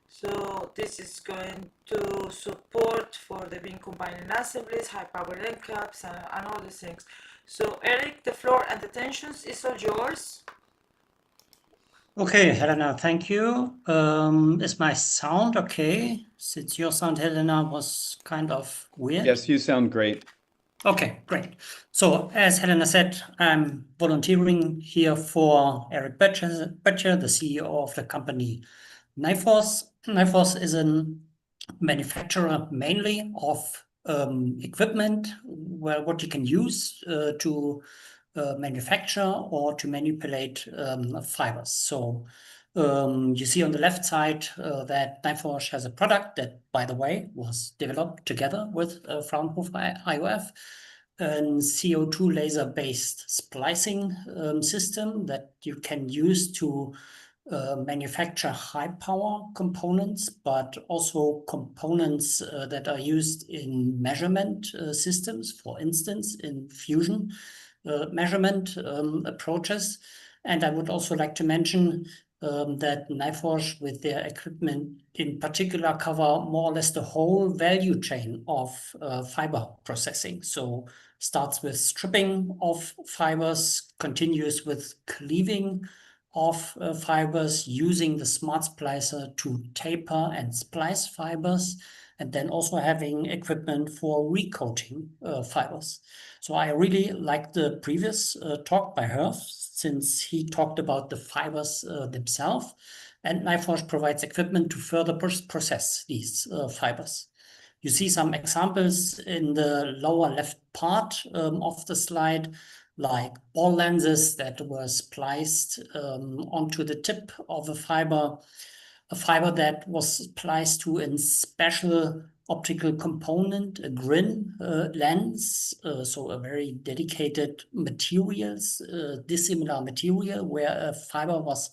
So this is going to support for the beam combining assemblies, high power end caps, and all these things. So Eric, the floor and the tensions is all yours. Okay, Helena, thank you. Is my sound okay? Since your sound, Helena, was kind of weird. Yes, you sound great. Okay, great. So as Helena said, I'm volunteering here for Eric Butcher, the CEO of the company NIFOS. NIFOS is a manufacturer mainly of equipment what you can use to manufacture or to manipulate fibers. So you see on the left side that NIFOS has a product that, by the way, was developed together with Fraunhofer IOF, a CO2 laser-based splicing system that you can use to manufacture high-power components, but also components that are used in measurement systems, for instance, in fusion measurement approaches. And I would also like to mention that NIFOS, with their equipment in particular, cover more or less the whole value chain of fiber processing. So starts with stripping of fibers, continues with cleaving of fibers, using the smart splicer to taper and splice fibers, and then also having equipment for recoating fibers. So I really like the previous talk by Herf, since he talked about the fibers themselves, and Nyforge provides equipment to further process these fibers. You see some examples in the lower left part of the slide, like ball lenses that were spliced onto the tip of a fiber that was spliced to a special optical component, a GRIN lens, so a very dedicated materials, dissimilar material where a fiber was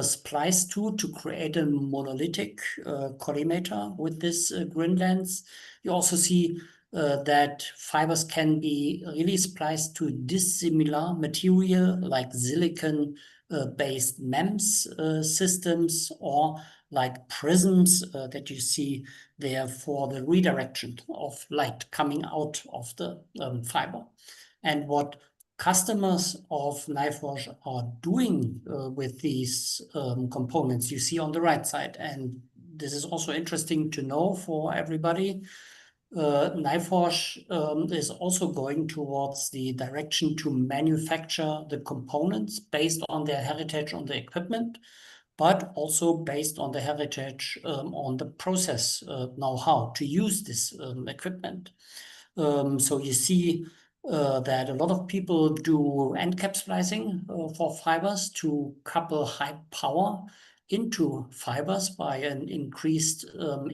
spliced to create a monolithic collimator with this GRIN lens. You also see that fibers can be really spliced to dissimilar material like silicon based MEMS systems, or like prisms that you see there for the redirection of light coming out of the fiber. And what customers of Nyforge are doing with these components you see on the right side, and this is also interesting to know for everybody. Nyforge is also going towards the direction to manufacture the components based on their heritage on the equipment, but also based on the heritage on the process know-how to use this equipment. So you see that a lot of people do end cap splicing for fibers to couple high power into fibers by an increased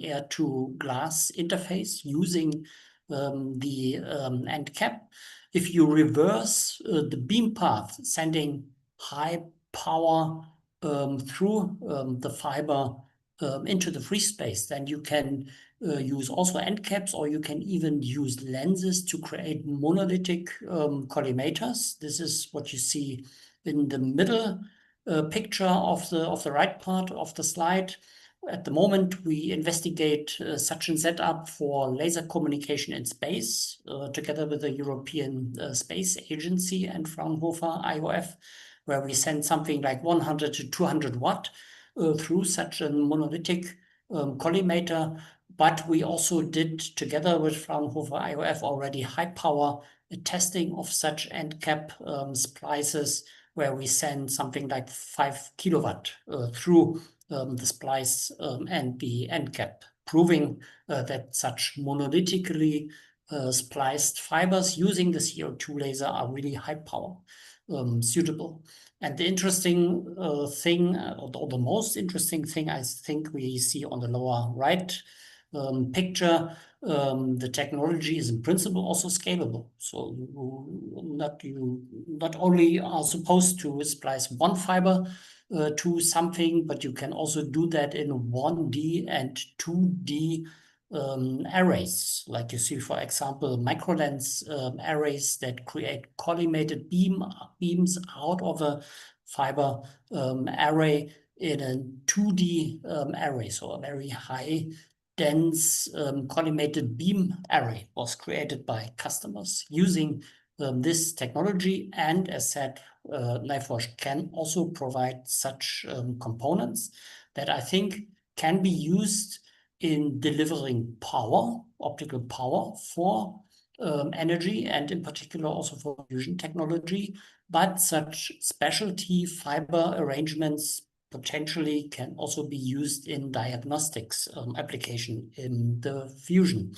air to glass interface using the end cap. If you reverse the beam path, sending high power through the fiber into the free space, then you can use also end caps, or you can even use lenses to create monolithic collimators. This is what you see in the middle picture of the right part of the slide. At the moment, we investigate such a setup for laser communication in space, together with the European Space Agency and Fraunhofer IOF, where we send something like 100 to 200 watt through such a monolithic collimator. But we also did, together with Fraunhofer IOF, already high power testing of such end cap splices, where we send something like 5 kilowatt through the splice and the end cap, proving that such monolithically spliced fibers using the CO2 laser are really high power suitable. And the interesting thing, or the most interesting thing, I think we see on the lower right picture, the technology is in principle also scalable. So you not only are supposed to splice one fiber to something, but you can also do that in 1D and 2D arrays, like you see, for example, microlens arrays that create collimated beams out of a fiber array in a 2D array. So a very high dense collimated beam array was created by customers using this technology. And as said, Nyforge can also provide such components that I think can be used in delivering power, optical power for energy, and in particular also for fusion technology. But such specialty fiber arrangements potentially can also be used in diagnostics application in the fusion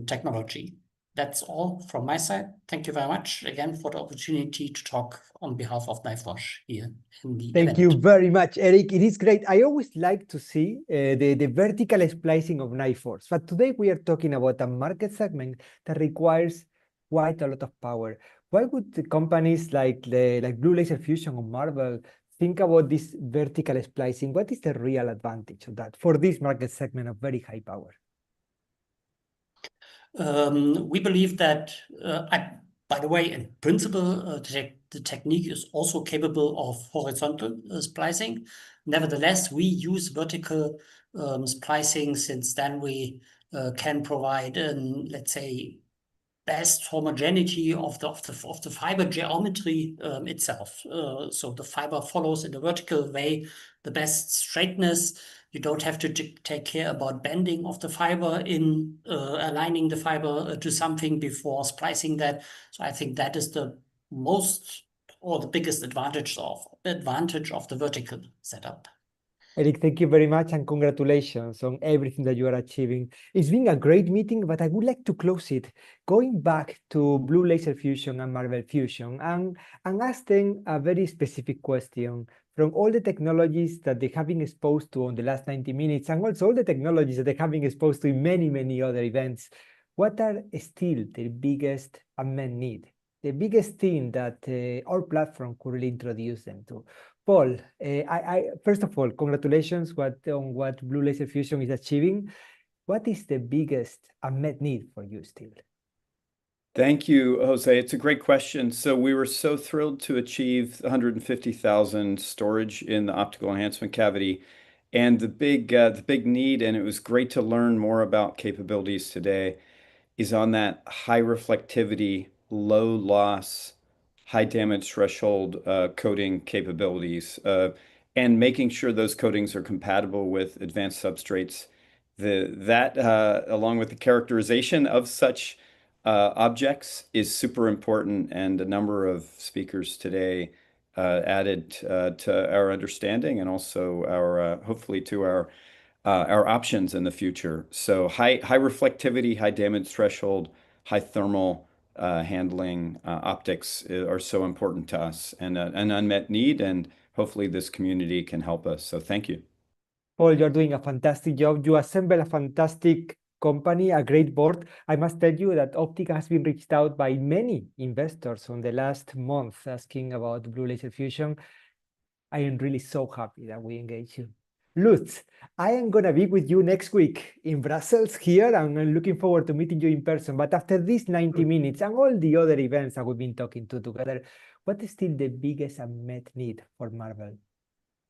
technology. That's all from my side. Thank you very much again for the opportunity to talk on behalf of Nyforge here in the Thank event. you very much, Eric. It is great. I always like to see the vertical splicing of Nyforge, but today we are talking about a market segment that requires quite a lot of power. Why would the companies like Blue Laser Fusion or Marvel think about this vertical splicing? What is the real advantage of that for this market segment of very high power? We believe that, by the way, in principle, the technique is also capable of horizontal splicing. Nevertheless, we use vertical splicing, since then we can provide, let's say, best homogeneity of the fiber geometry itself. So the fiber follows in a vertical way the best straightness. You don't have to take care about bending of the fiber in aligning the fiber to something before splicing that. So I think that is the most or the biggest advantage of the vertical setup. Eric, thank you very much and congratulations on everything that you are achieving. It's been a great meeting, but I would like to close it going back to Blue Laser Fusion and Marvel Fusion and ask them a very specific question. From all the technologies that they have been exposed to on the last 90 minutes and also all the technologies that they have been exposed to in many, many other events, what are still the biggest unmet need? The biggest thing that our platform could really introduce them to? Paul, first of all, congratulations on what Blue Laser Fusion is achieving. What is the biggest unmet need for you still? Thank you, Jose. It's a great question. So we were so thrilled to achieve 150,000 storage in the optical enhancement cavity, and the big need, and it was great to learn more about capabilities today, is on that high reflectivity, low loss, high damage threshold coating capabilities, and making sure those coatings are compatible with advanced substrates. That along with the characterization of such objects is super important, and a number of speakers today added to our understanding and also our hopefully to our options in the future. So high reflectivity, high damage threshold, high thermal handling optics are so important to us and an unmet need, and hopefully this community can help us. So thank you. Paul, you're doing a fantastic job. You assemble a fantastic company, a great board. I must tell you that Optica has been reached out by many investors on the last month asking about Blue Laser Fusion. I am really so happy that we engage you. Lutz, I am going to be with you next week in Brussels here, and I'm looking forward to meeting you in person. But after these 90 minutes and all the other events that we've been talking to together, what is still the biggest unmet need for Marvel?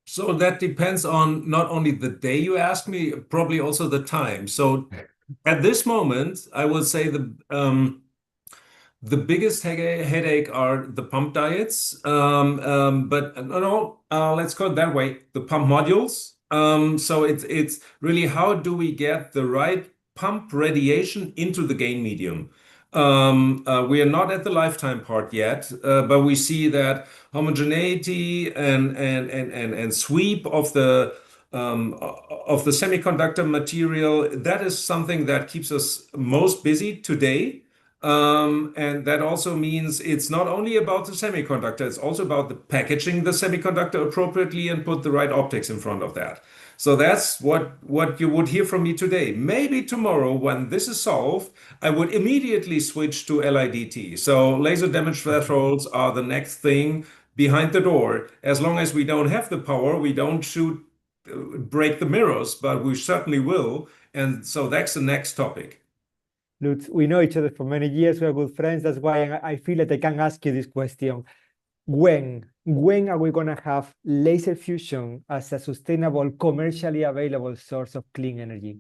So that depends on not only the day you ask me, probably also the time. So at this moment, I will say the biggest headache are the pump diets, but no, let's call it that way, the pump modules. So it's really how do we get the right pump radiation into the gain medium? We are not at the lifetime part yet, but we see that homogeneity and sweep of the semiconductor material, that is something that keeps us most busy today. And that also means it's not only about the semiconductor, it's also about the packaging the semiconductor appropriately and put the right optics in front of that. So that's what you would hear from me today. Maybe tomorrow, when this is solved, I would immediately switch to LIDT. So laser damage thresholds are the next thing behind the door. As long as we don't have the power, we don't break the mirrors, but we certainly will. And so that's the next topic. Lutz, we know each other for many years. We are good friends. That's why I feel that I can ask you this question. When are we going to have laser fusion as a sustainable, commercially available source of clean energy?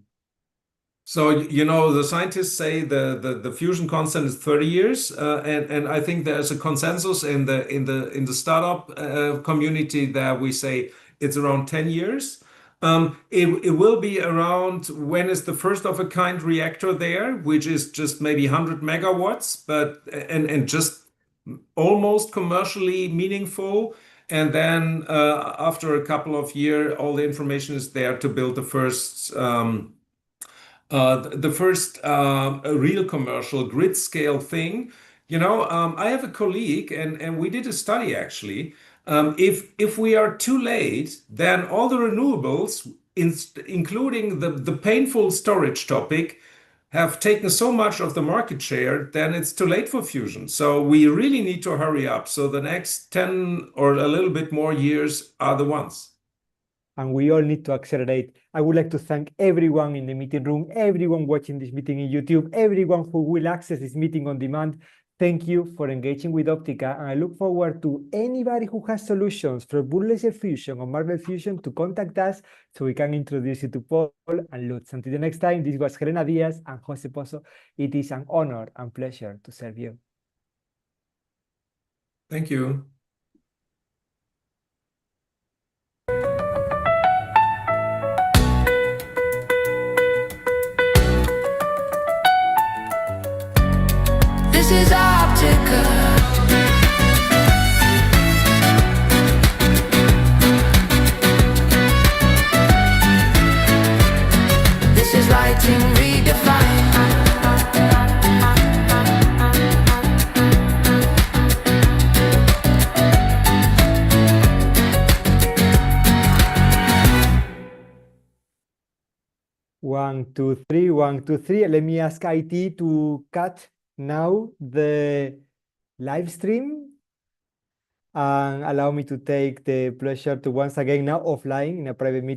So, you know, the scientists say the fusion constant is 30 years, and I think there's a consensus in the startup community that we say it's around 10 years. It will be around when is the first of a kind reactor there, which is just maybe 100 megawatts, but and just almost commercially meaningful. And then after a couple of years, all the information is there to build the first real commercial grid scale thing. You know, I have a colleague, and we did a study actually. If we are too late, then all the renewables, including the painful storage topic, have taken so much of the market share, then it's too late for fusion. So we really need to hurry up. So the next 10 or a little bit more years are the ones. And we all need to accelerate. I would like to thank everyone in the meeting room, everyone watching this meeting in YouTube, everyone who will access this meeting on demand. Thank you for engaging with Optica, and I look forward to anybody who has solutions for blue laser fusion or Marvel fusion to contact us so we can introduce you to Paul and Lutz. Until the next time, this was Helena Diaz and Jose Pozo. It is an honor and pleasure to serve you. Thank you. This is Optica. This is lighting redefined. One, two, three, 1, 2, 3. Let me ask IT to cut now the live stream and allow me to take the pleasure to once again now offline in a private meeting.